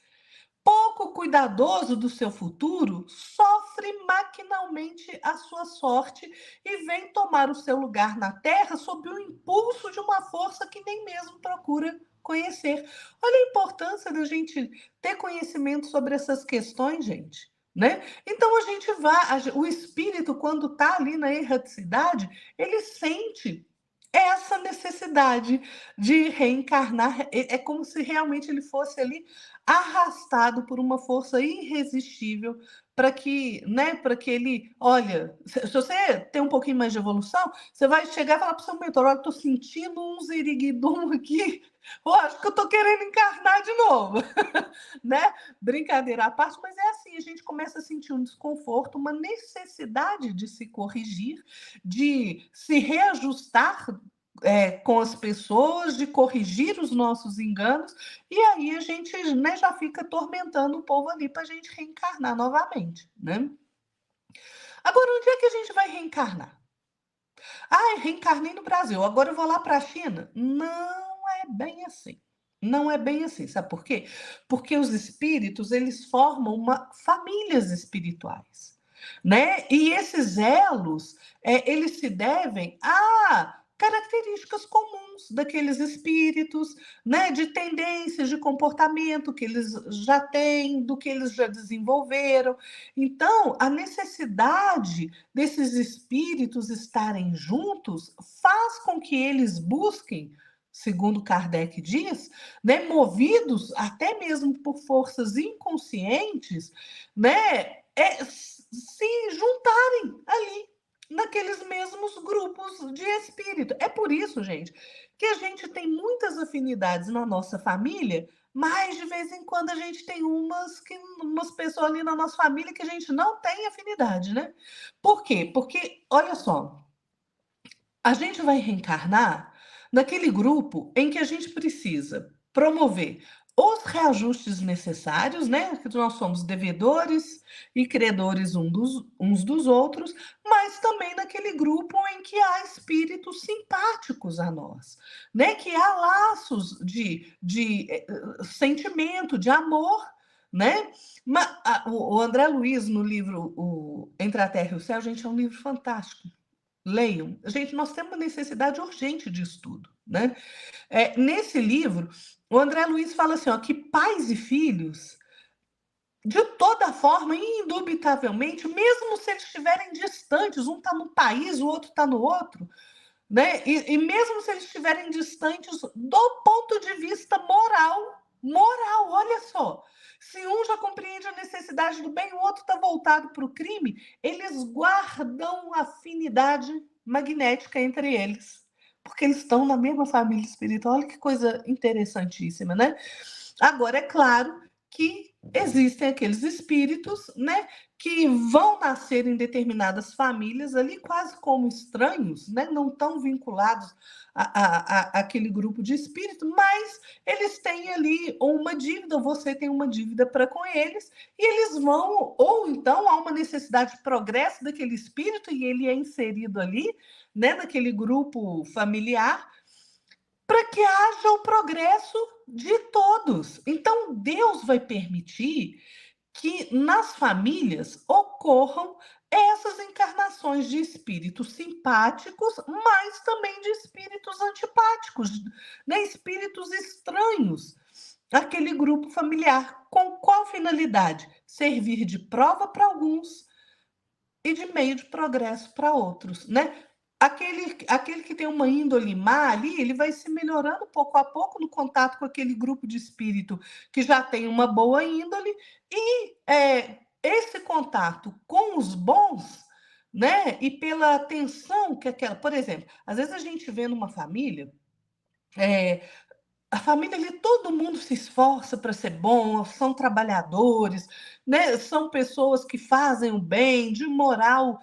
pouco cuidadoso do seu futuro, sofre maquinalmente a sua sorte e vem tomar o seu lugar na Terra sob o impulso de uma força que nem mesmo procura conhecer. Olha a importância da gente ter conhecimento sobre essas questões, gente. Né? Então a gente vai, o espírito, quando está ali na erraticidade, ele sente essa necessidade de reencarnar. É como se realmente ele fosse ali arrastado por uma força irresistível para que, né, para que ele, olha, se você tem um pouquinho mais de evolução, você vai chegar e falar para o seu mentor: olha, estou sentindo um ziriguidum aqui, eu acho que eu estou querendo encarnar de novo, né? Brincadeira à parte, mas é assim, a gente começa a sentir um desconforto, uma necessidade de se corrigir, de se reajustar com as pessoas, de corrigir os nossos enganos, e aí a gente, né, já fica atormentando o povo ali para a gente reencarnar novamente, né? Agora, onde é que a gente vai reencarnar? Ah, reencarnei no Brasil, agora eu vou lá para a China? Não é bem assim. Não é bem assim, sabe por quê? Porque os espíritos, eles formam famílias espirituais, né? E esses elos, eles se devem a características comuns daqueles espíritos, né? De tendências de comportamento que eles já têm, do que eles já desenvolveram. Então, a necessidade desses espíritos estarem juntos faz com que eles busquem, segundo Kardec diz, né, movidos até mesmo por forças inconscientes, né, se juntarem ali naqueles mesmos grupos de espírito. É por isso, gente, que a gente tem muitas afinidades na nossa família, mas de vez em quando a gente tem umas pessoas ali na nossa família que a gente não tem afinidade, né? Por quê? Porque, olha só, a gente vai reencarnar naquele grupo em que a gente precisa promover os reajustes necessários, né? Que nós somos devedores e credores uns dos outros, mas também naquele grupo em que há espíritos simpáticos a nós, né? Que há laços de sentimento, de amor, né? O André Luiz, no livro Entre a Terra e o Céu, gente, é um livro fantástico. Leiam. Gente, nós temos uma necessidade urgente de estudo, né? Nesse livro, o André Luiz fala assim, ó, que pais e filhos, de toda forma, indubitavelmente, mesmo se eles estiverem distantes, um está no país, o outro está no outro, né? E mesmo se eles estiverem distantes do ponto de vista moral, olha só. Se um já compreende a necessidade do bem, o outro está voltado para o crime, eles guardam afinidade magnética entre eles, porque eles estão na mesma família espiritual. Olha que coisa interessantíssima, né? Agora, é claro que existem aqueles espíritos, né, que vão nascer em determinadas famílias ali quase como estranhos, né, não tão vinculados àquele grupo de espírito, mas eles têm ali uma dívida, você tem uma dívida para com eles, e eles vão, ou então há uma necessidade de progresso daquele espírito e ele é inserido ali, né, naquele grupo familiar, para que haja o progresso de todos. Então, Deus vai permitir que nas famílias ocorram essas encarnações de espíritos simpáticos, mas também de espíritos antipáticos, né? Espíritos estranhos àquele grupo familiar. Com qual finalidade? Servir de prova para alguns e de meio de progresso para outros, né? Aquele que tem uma índole má ali, ele vai se melhorando pouco a pouco no contato com aquele grupo de espírito que já tem uma boa índole, e esse contato com os bons, né? E pela atenção que aquela. Por exemplo, às vezes a gente vê numa família. A família ali, todo mundo se esforça para ser bom, são trabalhadores, né? São pessoas que fazem o bem, de moral,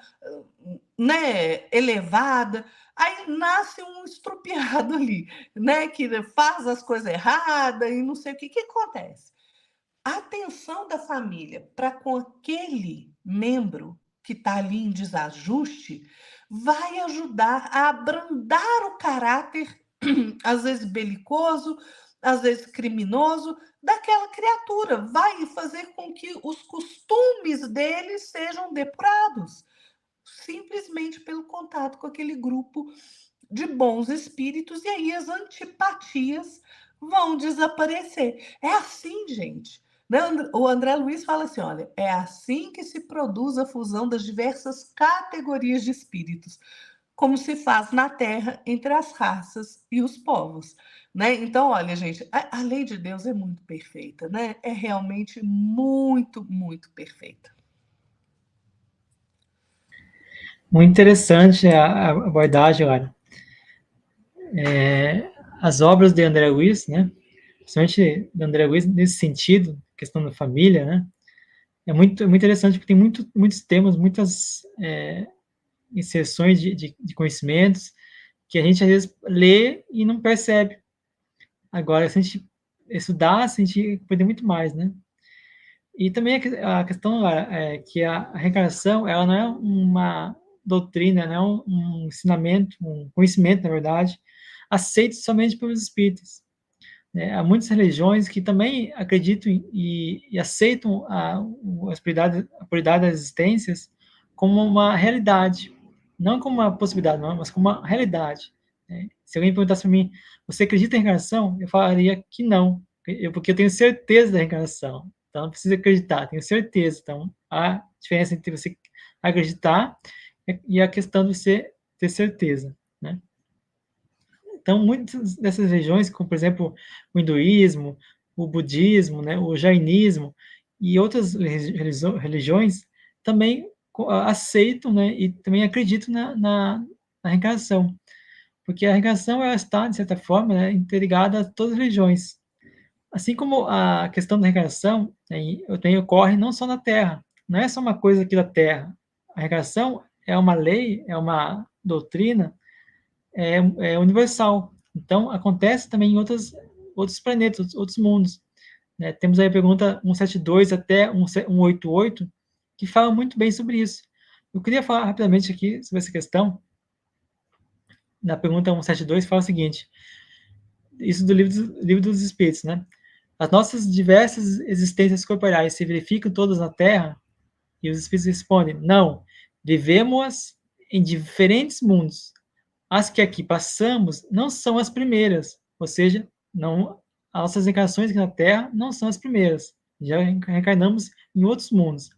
né, elevada. Aí nasce um estrupiado ali, né, que faz as coisas erradas e não sei o que. O que acontece? A atenção da família para com aquele membro que está ali em desajuste vai ajudar a abrandar o caráter, às vezes belicoso, às vezes criminoso, daquela criatura. Vai fazer com que os costumes dele sejam depurados, simplesmente pelo contato com aquele grupo de bons espíritos, e aí as antipatias vão desaparecer. É assim, gente. Né? O André Luiz fala assim: olha, é assim que se produz a fusão das diversas categorias de espíritos, como se faz na Terra entre as raças e os povos. Né? Então, olha, gente, a lei de Deus é muito perfeita, né? É realmente muito, muito perfeita. Muito interessante a abordagem, Lara. As obras de André Luiz, né? Principalmente de André Luiz nesse sentido, questão da família, né? É muito interessante porque tem muitos temas, muitas inserções de conhecimentos que a gente às vezes lê e não percebe. Agora, se a gente estudasse, a gente aprender muito mais, né? E também a questão é que a reencarnação, ela não é uma doutrina, não é um ensinamento, um conhecimento, na verdade, aceito somente pelos espíritos. Né? Há muitas religiões que também acreditam e aceitam a prioridade das existências como uma realidade, não como uma possibilidade, não, mas como uma realidade. Né? Se alguém perguntasse para mim, você acredita em reencarnação? Eu falaria que não, porque eu tenho certeza da reencarnação. Então, não precisa acreditar, tenho certeza. Então, a diferença entre você acreditar e a questão de você ter certeza, né? Então, muitas dessas religiões, como por exemplo o hinduísmo, o budismo, né, o jainismo e outras religiões, também aceitam, né, e também acreditam na reencarnação, porque a reencarnação ela está, de certa forma, né, interligada a todas as religiões. Assim como a questão da reencarnação também ocorre não só na Terra, não é só uma coisa aqui da Terra. A reencarnação é uma lei, é uma doutrina é universal. Então, acontece também em outros planetas, outros mundos. Né? Temos aí a pergunta 172 até 188, que falam muito bem sobre isso. Eu queria falar rapidamente aqui sobre essa questão. Na pergunta 172 fala o seguinte, isso do livro dos Espíritos, né? As nossas diversas existências corporais se verificam todas na Terra? E os Espíritos respondem, não, vivemos em diferentes mundos. As que aqui passamos não são as primeiras, ou seja, não, as nossas encarnações aqui na Terra não são as primeiras. Já reencarnamos em outros mundos.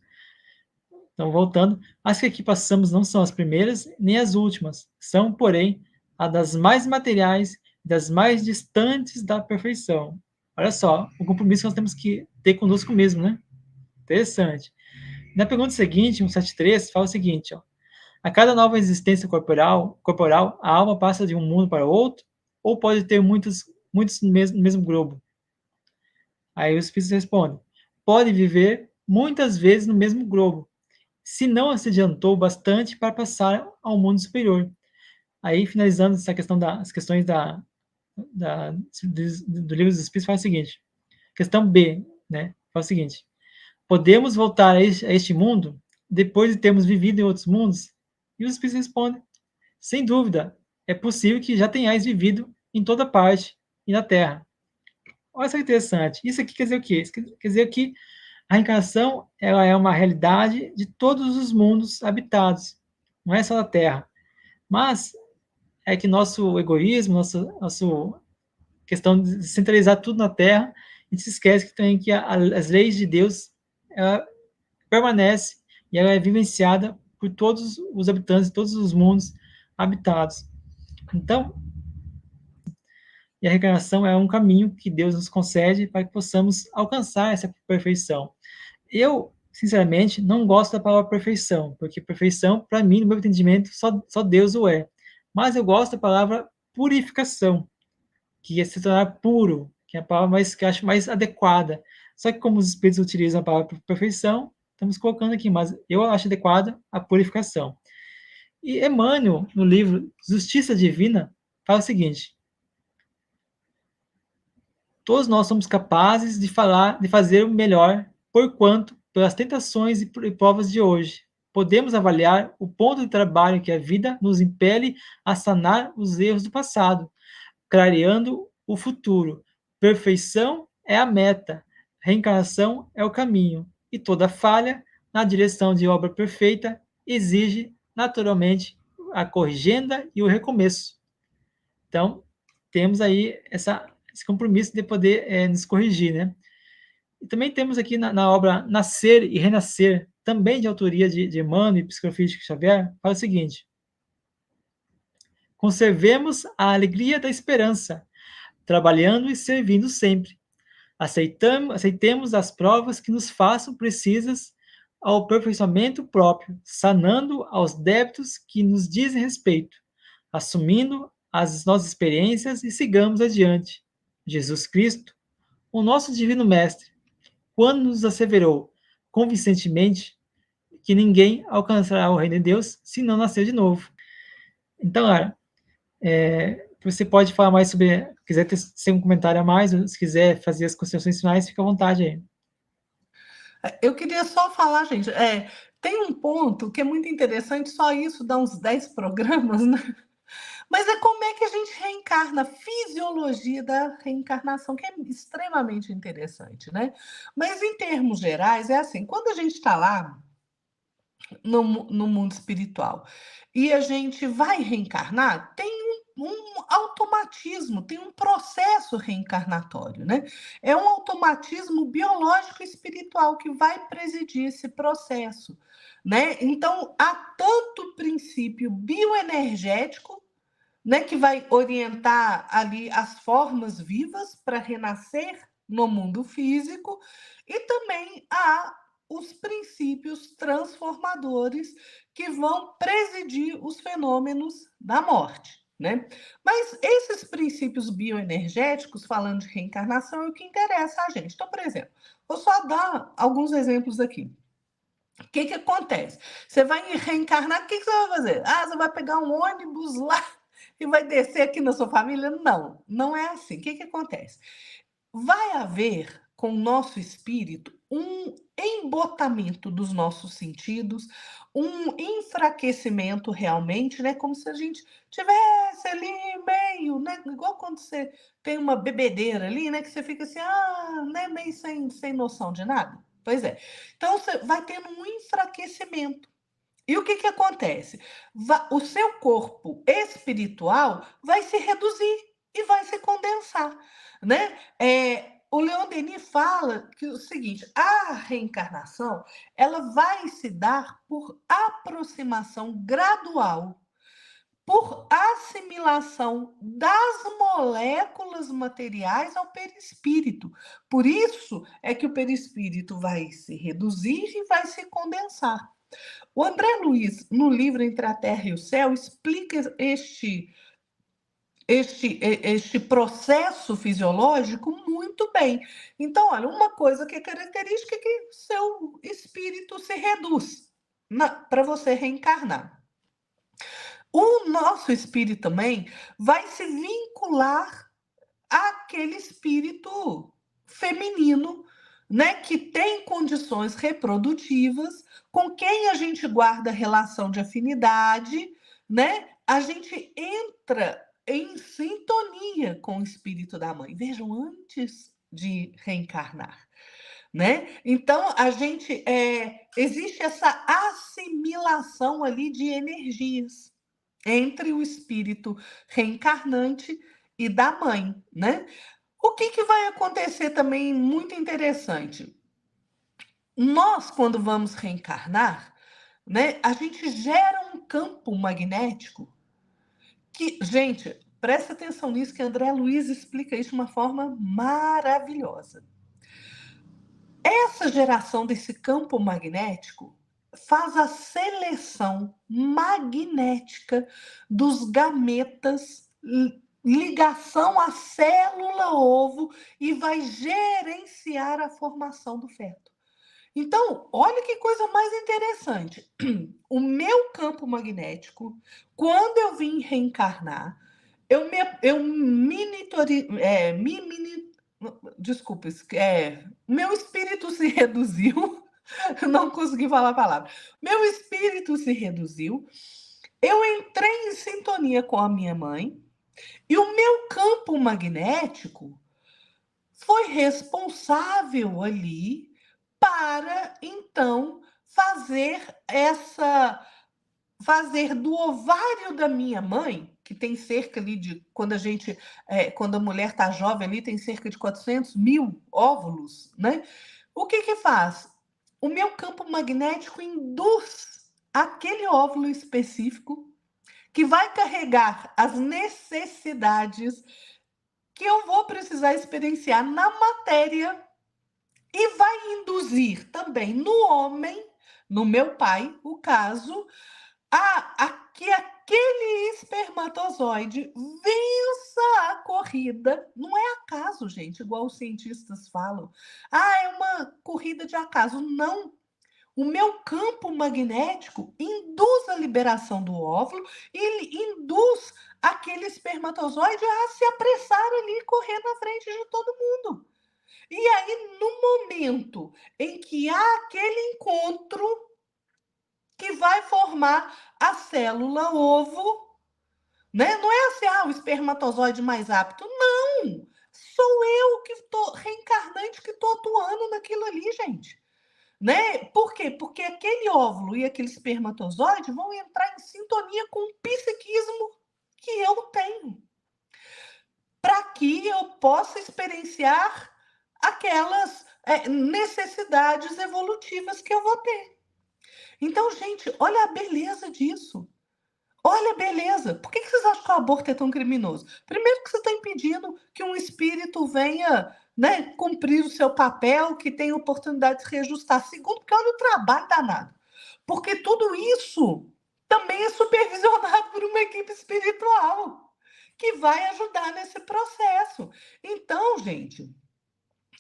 Então, voltando, as que aqui passamos não são as primeiras nem as últimas, são, porém, as das mais materiais, das mais distantes da perfeição. Olha só, o compromisso que nós temos que ter conosco mesmo, né? Interessante. Na pergunta seguinte, 173, fala o seguinte, ó. A cada nova existência corporal, a alma passa de um mundo para outro, ou pode ter muitos no mesmo globo? Aí os espíritos respondem, pode viver muitas vezes no mesmo globo, se não se adiantou bastante para passar ao mundo superior. Aí, finalizando essa questão das questões do livro dos Espíritos, fala o seguinte, questão B, né? Fala o seguinte, podemos voltar a este mundo depois de termos vivido em outros mundos? E os Espíritos respondem, sem dúvida, é possível que já tenhais vivido em toda parte e na Terra. Olha só que interessante. Isso aqui quer dizer o quê? Isso quer dizer que a reencarnação ela é uma realidade de todos os mundos habitados, não é só da Terra. Mas é que nosso egoísmo, nosso questão de centralizar tudo na Terra, a gente se esquece que também que as leis de Deus ela permanece e ela é vivenciada por todos os habitantes de todos os mundos habitados. Então, e a reencarnação é um caminho que Deus nos concede para que possamos alcançar essa perfeição. Eu, sinceramente, não gosto da palavra perfeição, porque perfeição, para mim, no meu entendimento, só Deus o é. Mas eu gosto da palavra purificação, que é se tornar puro, que é a palavra que eu acho mais adequada. Só que como os espíritos utilizam a palavra perfeição, estamos colocando aqui, mas eu acho adequada a purificação. E Emmanuel, no livro Justiça Divina, fala o seguinte: todos nós somos capazes de fazer o melhor, porquanto, pelas tentações e provas de hoje, podemos avaliar o ponto de trabalho que a vida nos impele a sanar os erros do passado, clareando o futuro. Perfeição é a meta, reencarnação é o caminho, e toda falha na direção de obra perfeita exige, naturalmente, a corrigenda e o recomeço. Então, temos aí esse compromisso de poder nos corrigir, né? E também temos aqui na obra Nascer e Renascer, também de autoria de Emmanuel e Psicofísico Xavier, fala o seguinte: conservemos a alegria da esperança, trabalhando e servindo sempre. Aceitemos as provas que nos façam precisas ao aperfeiçoamento próprio, sanando aos débitos que nos dizem respeito, assumindo as nossas experiências e sigamos adiante. Jesus Cristo, o nosso Divino Mestre, quando nos asseverou convincentemente que ninguém alcançará o reino de Deus se não nascer de novo. Então, Lara, você pode falar mais sobre, se quiser ter um comentário a mais, ou se quiser fazer as considerações finais, fica à vontade aí. Eu queria só falar, gente, tem um ponto que é muito interessante, só isso dá uns 10 programas, né? Mas é como é que a gente reencarna, a fisiologia da reencarnação, que é extremamente interessante, né? Mas em termos gerais, é assim, quando a gente está lá no mundo espiritual e a gente vai reencarnar, tem um automatismo, tem um processo reencarnatório, né? É um automatismo biológico e espiritual que vai presidir esse processo, né? Então, há tanto princípio bioenergético, né, que vai orientar ali as formas vivas para renascer no mundo físico, e também há os princípios transformadores que vão presidir os fenômenos da morte, né? Mas esses princípios bioenergéticos, falando de reencarnação, é o que interessa a gente. Então, por exemplo, vou só dar alguns exemplos aqui. O que acontece? Você vai reencarnar, o que você vai fazer? Ah, você vai pegar um ônibus lá e vai descer aqui na sua família? Não, não é assim. O que acontece? Vai haver com o nosso espírito um embotamento dos nossos sentidos, um enfraquecimento realmente, né? Como se a gente tivesse ali meio, né? Igual quando você tem uma bebedeira ali, né? Que você fica assim, né? Meio sem noção de nada. Pois é. Então, você vai tendo um enfraquecimento. E o que acontece? O seu corpo espiritual vai se reduzir e vai se condensar, né? O Leon Denis fala que o seguinte: a reencarnação ela vai se dar por aproximação gradual, por assimilação das moléculas materiais ao perispírito. Por isso é que o perispírito vai se reduzir e vai se condensar. O André Luiz, no livro Entre a Terra e o Céu, explica este processo fisiológico muito bem. Então, olha, uma coisa que é característica é que seu espírito se reduz para você reencarnar. O nosso espírito também vai se vincular àquele espírito feminino, né, que tem condições reprodutivas, com quem a gente guarda relação de afinidade, né? A gente entra em sintonia com o espírito da mãe. Vejam, antes de reencarnar, né? Então a gente existe essa assimilação ali de energias entre o espírito reencarnante e da mãe, né? O que vai acontecer também muito interessante? Nós, quando vamos reencarnar, né, a gente gera um campo magnético que, gente, presta atenção nisso, que André Luiz explica isso de uma forma maravilhosa. Essa geração desse campo magnético faz a seleção magnética dos gametas, ligação à célula ovo, e vai gerenciar a formação do feto. Então, olha que coisa mais interessante. O meu campo magnético, quando eu vim reencarnar, desculpa, meu espírito se reduziu, não consegui falar a palavra. Meu espírito se reduziu, eu entrei em sintonia com a minha mãe, e o meu campo magnético foi responsável ali para, então, fazer do ovário da minha mãe, que tem cerca ali de, quando a mulher está jovem ali, tem cerca de 400.000 óvulos, né? O que faz? O meu campo magnético induz aquele óvulo específico que vai carregar as necessidades que eu vou precisar experienciar na matéria, e vai induzir também no homem, no meu pai, o caso, que aquele espermatozoide vença a corrida. Não é acaso, gente, igual os cientistas falam. É uma corrida de acaso. Não. O meu campo magnético induz a liberação do óvulo e induz aquele espermatozoide a se apressar ali e correr na frente de todo mundo. E aí, no momento em que há aquele encontro que vai formar a célula ovo, né? Não é assim, o espermatozoide mais apto. Não! Sou eu que estou reencarnante, que estou atuando naquilo ali, gente. Né? Por quê? Porque aquele óvulo e aquele espermatozoide vão entrar em sintonia com o psiquismo que eu tenho, para que eu possa experienciar aquelas necessidades evolutivas que eu vou ter. Então, gente, olha a beleza disso. Olha a beleza. Por que vocês acham que o aborto é tão criminoso? Primeiro que você está impedindo que um espírito venha, né, cumprir o seu papel, que tenha oportunidade de se reajustar. Segundo, porque olha o trabalho danado. Porque tudo isso também é supervisionado por uma equipe espiritual que vai ajudar nesse processo. Então, gente,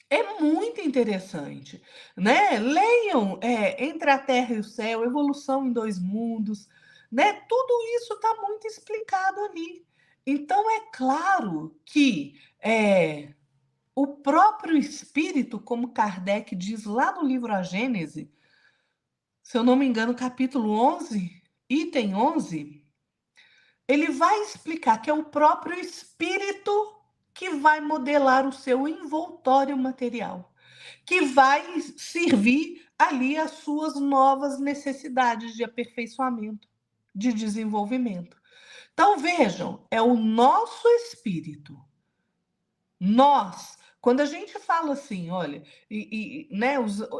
é muito interessante, né? Leiam Entre a Terra e o Céu, Evolução em Dois Mundos, né? Tudo isso está muito explicado ali. Então, é claro que o próprio espírito, como Kardec diz lá no livro A Gênese, se eu não me engano, capítulo 11, item 11, ele vai explicar que é o próprio espírito que vai modelar o seu envoltório material, que vai servir ali as suas novas necessidades de aperfeiçoamento, de desenvolvimento. Então, vejam, é o nosso espírito. Quando a gente fala assim, olha, né,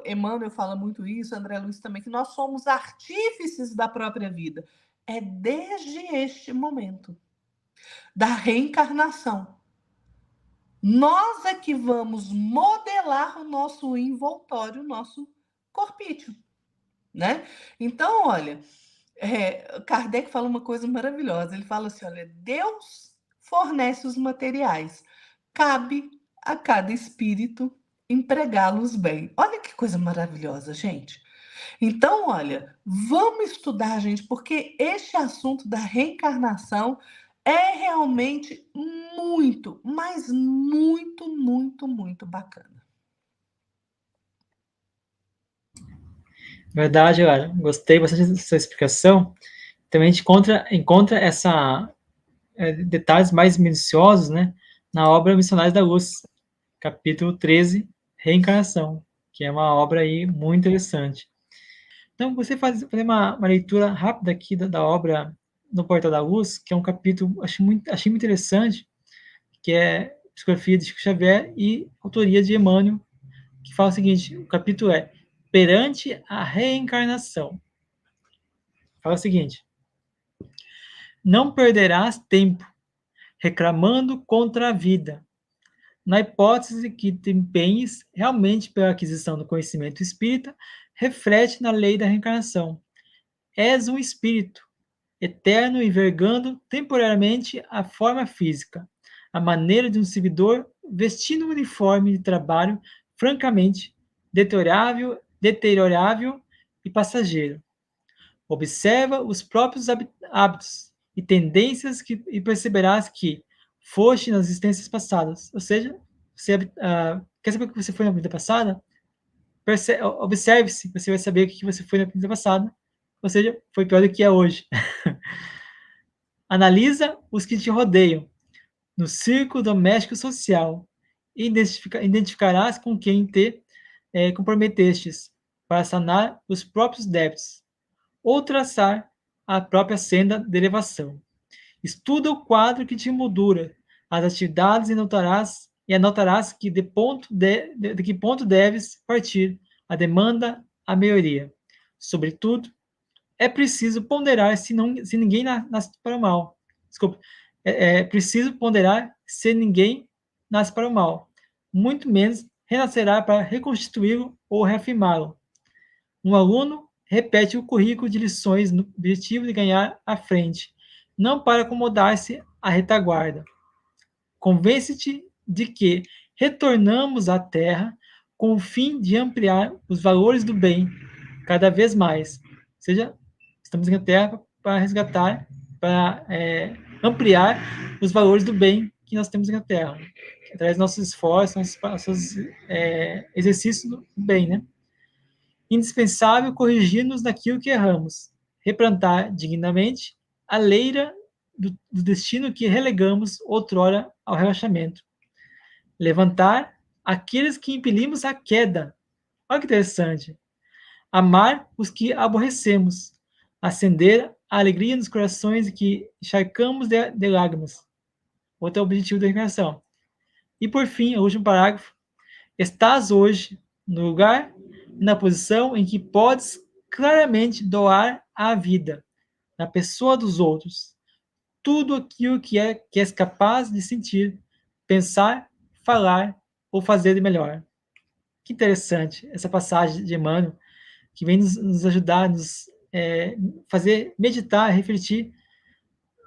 Emmanuel fala muito isso, André Luiz também, que nós somos artífices da própria vida. É desde este momento da reencarnação. Nós é que vamos modelar o nosso envoltório, o nosso corpício, né? Então, olha, Kardec fala uma coisa maravilhosa. Ele fala assim, olha, Deus fornece os materiais. Cabe a cada espírito empregá-los bem. Olha que coisa maravilhosa, gente. Então, olha, vamos estudar, gente, porque este assunto da reencarnação é realmente muito, mas muito, muito, muito bacana. Verdade, Lara. Gostei bastante dessa explicação. Também a gente encontra detalhes mais minuciosos, né, na obra Missionários da Luz, capítulo 13, Reencarnação, que é uma obra aí muito interessante. Então, você fazer uma leitura rápida aqui da obra No Portal da Luz, que é um capítulo, achei muito interessante, que é psicografia de Chico Xavier e autoria de Emmanuel, que fala o seguinte, o capítulo é Perante a Reencarnação. Fala o seguinte, não perderás tempo reclamando contra a vida, na hipótese que te empenhes realmente pela aquisição do conhecimento espírita, reflete na lei da reencarnação. És um espírito, eterno e vergando temporariamente a forma física, a maneira de um servidor vestindo um uniforme de trabalho francamente deteriorável e passageiro. Observa os próprios hábitos e tendências e perceberás que foste nas existências passadas. Ou seja, você quer saber o que você foi na vida passada? Observe-se, você vai saber o que você foi na vida passada. Ou seja, foi pior do que é hoje. Analisa os que te rodeiam no círculo doméstico social e identificarás com quem te comprometestes para sanar os próprios débitos ou traçar a própria senda de elevação. Estuda o quadro que te moldura, as atividades e anotarás que de que ponto deves partir a demanda, a melhoria. Sobretudo, é preciso ponderar se ninguém nasce para o mal. Desculpa. É preciso ponderar se ninguém nasce para o mal. Muito menos renascerá para reconstituí-lo ou reafirmá-lo. Um aluno repete o currículo de lições no objetivo de ganhar à frente, não para acomodar-se à retaguarda. Convence-te de que retornamos à Terra com o fim de ampliar os valores do bem cada vez mais. Ou seja, estamos na Terra para resgatar, para ampliar os valores do bem que nós temos na Terra, através dos nossos esforços, nossos exercícios do bem, né? Indispensável corrigir-nos daquilo que erramos, replantar dignamente a leira do destino que relegamos outrora ao relaxamento, levantar aqueles que impelimos à queda. Olha que interessante. Amar os que aborrecemos, acender a alegria nos corações que encharcamos de lágrimas. Outro objetivo da reencarnação. E por fim, o último parágrafo. Estás hoje no lugar e na posição em que podes claramente doar a vida, na pessoa dos outros, tudo aquilo que és capaz de sentir, pensar, falar ou fazer de melhor. Que interessante essa passagem de Emmanuel, que vem nos ajudar, nos fazer meditar, refletir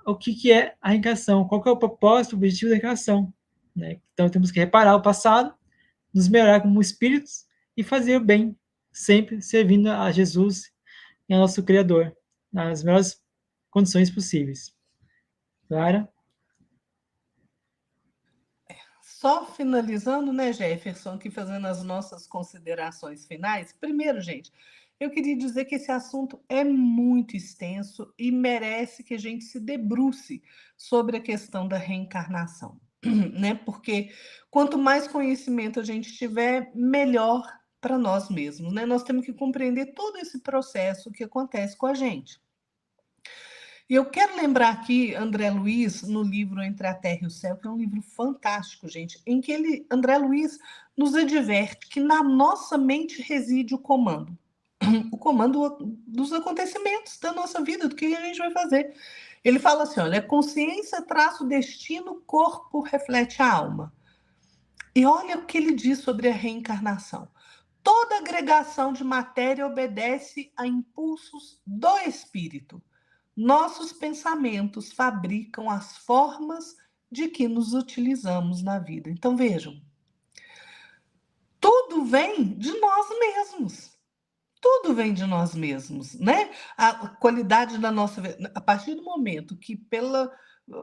o que é a reencarnação, qual que é o propósito, o objetivo da reencarnação. Né? Então temos que reparar o passado, nos melhorar como espíritos e fazer o bem, sempre servindo a Jesus e ao nosso Criador, nas melhores condições possíveis. Clara? Só finalizando, né, Jefferson, aqui fazendo as nossas considerações finais. Primeiro, gente, eu queria dizer que esse assunto é muito extenso e merece que a gente se debruce sobre a questão da reencarnação, né? Porque quanto mais conhecimento a gente tiver, melhor para nós mesmos, né? Nós temos que compreender todo esse processo que acontece com a gente. E eu quero lembrar aqui André Luiz, no livro Entre a Terra e o Céu, que é um livro fantástico, gente, em que André Luiz nos adverte que na nossa mente reside o comando dos acontecimentos da nossa vida, do que a gente vai fazer. Ele fala assim, olha, consciência traça o destino, corpo reflete a alma. E olha o que ele diz sobre a reencarnação. Toda agregação de matéria obedece a impulsos do espírito. Nossos pensamentos fabricam as formas de que nos utilizamos na vida. Então, vejam, tudo vem de nós mesmos. Tudo vem de nós mesmos, né? A qualidade da nossa vida, a partir do momento que, pela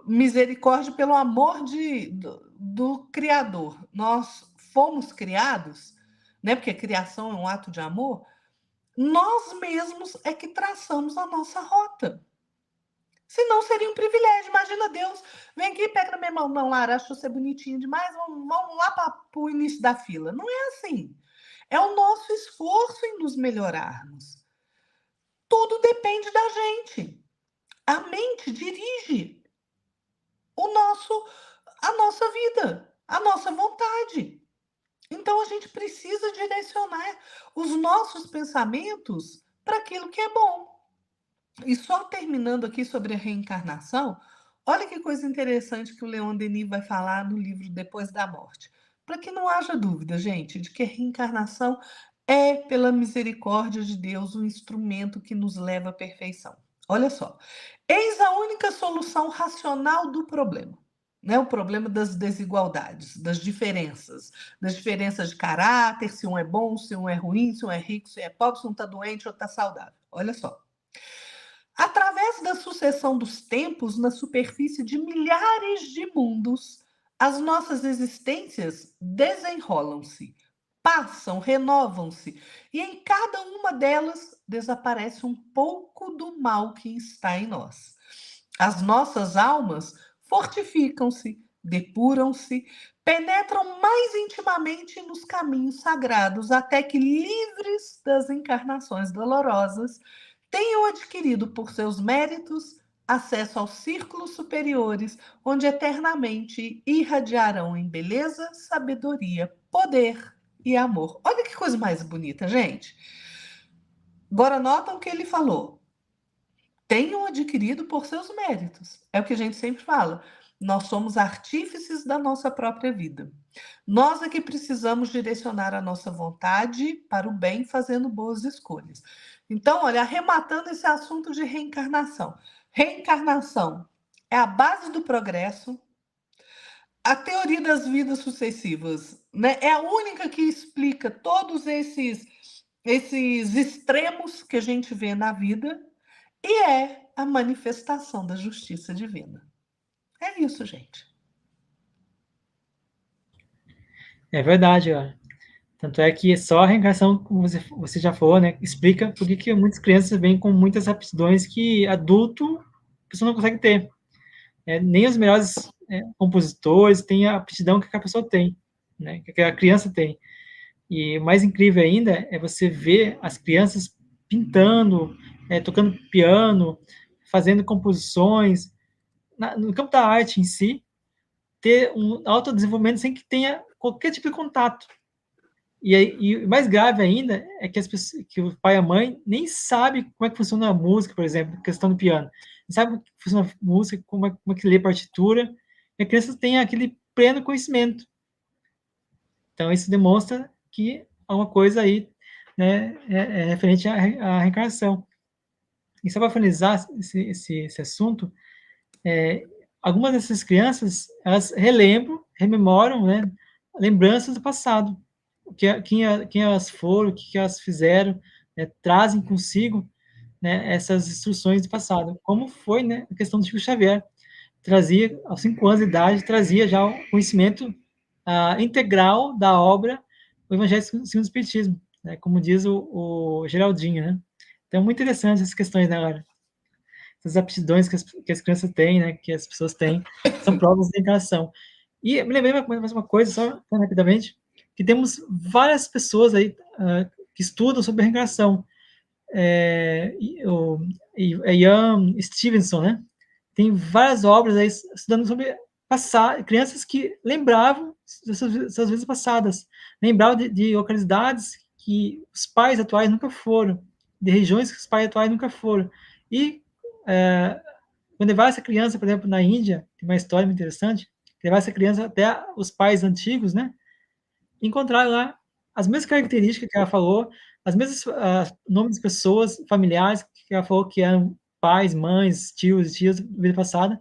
misericórdia, pelo amor do Criador, nós fomos criados, né? Porque a criação é um ato de amor, nós mesmos é que traçamos a nossa rota. Senão seria um privilégio. Imagina Deus, vem aqui, pega na minha mão. Não, Lara, acho você bonitinho demais, vamos lá para o início da fila. Não é assim. É o nosso esforço em nos melhorarmos. Tudo depende da gente. A mente dirige a nossa vida, a nossa vontade. Então a gente precisa direcionar os nossos pensamentos para aquilo que é bom. E só terminando aqui sobre a reencarnação, olha que coisa interessante que o Leon Denis vai falar no livro Depois da Morte. Para que não haja dúvida, gente, de que a reencarnação é, pela misericórdia de Deus, um instrumento que nos leva à perfeição. Olha só, eis a única solução racional do problema. Né, o problema das desigualdades, das diferenças de caráter, se um é bom, se um é ruim, se um é rico, se é pobre, se um está doente ou está saudável. Olha só. Através da sucessão dos tempos na superfície de milhares de mundos, as nossas existências desenrolam-se, passam, renovam-se, e em cada uma delas desaparece um pouco do mal que está em nós. As nossas almas fortificam-se, depuram-se, penetram mais intimamente nos caminhos sagrados, até que, livres das encarnações dolorosas, tenham adquirido por seus méritos acesso aos círculos superiores, onde eternamente irradiarão em beleza, sabedoria, poder e amor. Olha que coisa mais bonita, gente. Agora notam o que ele falou. Tenham adquirido por seus méritos. É o que a gente sempre fala. Nós somos artífices da nossa própria vida. Nós é que precisamos direcionar a nossa vontade para o bem, fazendo boas escolhas. Então, olha, arrematando esse assunto de reencarnação. Reencarnação é a base do progresso. A teoria das vidas sucessivas, né, é a única que explica todos esses extremos que a gente vê na vida e é a manifestação da justiça divina. É isso, gente. É verdade, ó. Tanto é que só a reencarnação, como você já falou, né, explica por que muitas crianças vêm com muitas aptidões que adulto a pessoa não consegue ter. Nem os melhores compositores têm a aptidão que a pessoa tem, né, que a criança tem. E o mais incrível ainda é você ver as crianças pintando, tocando piano, fazendo composições, no campo da arte em si, ter um autodesenvolvimento sem que tenha qualquer tipo de contato. E o mais grave ainda é que, que o pai e a mãe nem sabem como é que funciona a música, por exemplo, questão do piano. Não sabe como é que funciona a música, como é que lê partitura, e a criança tem aquele pleno conhecimento. Então, isso demonstra que alguma coisa aí, né, é referente à reencarnação. E só para finalizar esse assunto, algumas dessas crianças, elas rememoram, né, lembranças do passado, quem elas foram, o que elas fizeram, né, trazem consigo, né, essas instruções do passado, como foi, né, a questão do Chico Xavier, trazia, aos 5 anos de idade, trazia já o conhecimento integral da obra O Evangelho segundo o Espiritismo, né, como diz o Geraldinho, né. Então, muito interessante essas questões, né, Laura? Essas aptidões que as crianças têm, né, que as pessoas têm, são provas de encarnação. E me lembrei mais uma coisa, só rapidamente, que temos várias pessoas aí que estudam sobre a reencarnação. O Ian Stevenson, né? Tem várias obras aí estudando sobre crianças que lembravam suas vidas passadas, lembravam de localidades que os pais atuais nunca foram, de regiões que os pais atuais nunca foram. E quando levar essa criança, por exemplo, na Índia, tem uma história muito interessante, levar essa criança até os pais antigos, né? Encontrar lá as mesmas características que ela falou, as mesmas nomes de pessoas, familiares que ela falou que eram pais, mães, tios e tias da vida passada,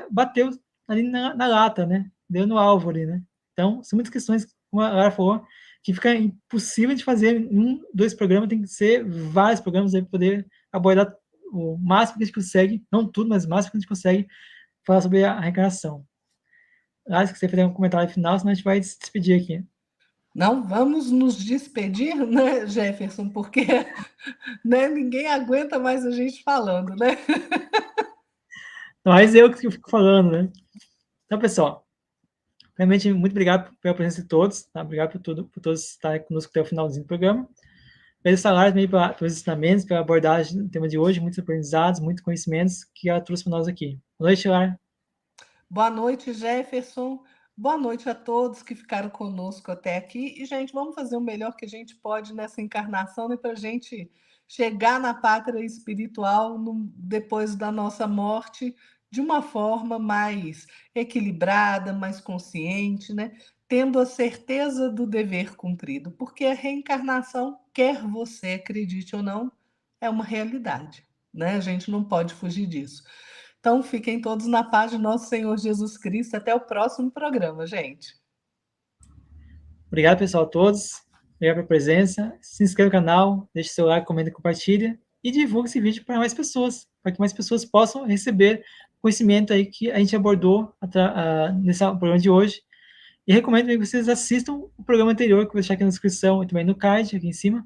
bateu ali na lata, né? Deu no alvo ali, né? Então, são muitas questões, como a Lara falou, que fica impossível de fazer em 2 programas, tem que ser vários programas aí para poder abordar o máximo que a gente consegue, não tudo, mas o máximo que a gente consegue falar sobre a reencarnação. Lara, se você fizer um comentário final, senão a gente vai se despedir aqui. Não vamos nos despedir, né, Jefferson? Porque né, ninguém aguenta mais a gente falando, né? Mas eu que fico falando, né? Então, pessoal, realmente muito obrigado pela presença de todos, tá? Obrigado por todos estarem conosco até o finalzinho do programa. Pelos salários, também pelos ensinamentos, pela abordagem do tema de hoje, muitos aprendizados, muitos conhecimentos que ela trouxe para nós aqui. Boa noite, Lara. Boa noite, Jefferson. Boa noite a todos que ficaram conosco até aqui. E, gente, vamos fazer o melhor que a gente pode nessa encarnação, né, para a gente chegar na pátria espiritual depois da nossa morte de uma forma mais equilibrada, mais consciente, né? Tendo a certeza do dever cumprido, porque a reencarnação, quer você acredite ou não, é uma realidade, né? A gente não pode fugir disso. Então, fiquem todos na paz de nosso Senhor Jesus Cristo. Até o próximo programa, gente. Obrigado, pessoal, a todos. Obrigado pela presença. Se inscreva no canal, deixe seu like, comenta, compartilha e divulgue esse vídeo para mais pessoas, para que mais pessoas possam receber conhecimento aí que a gente abordou nesse programa de hoje. E recomendo que vocês assistam o programa anterior, que eu vou deixar aqui na descrição e também no card, aqui em cima.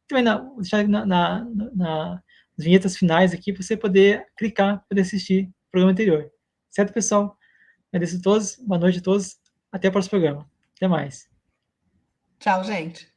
Também vou deixar nas vinhetas finais aqui, para você poder clicar, poder assistir o programa anterior. Certo, pessoal? Agradeço a todos, boa noite a todos, até o próximo programa. Até mais. Tchau, gente.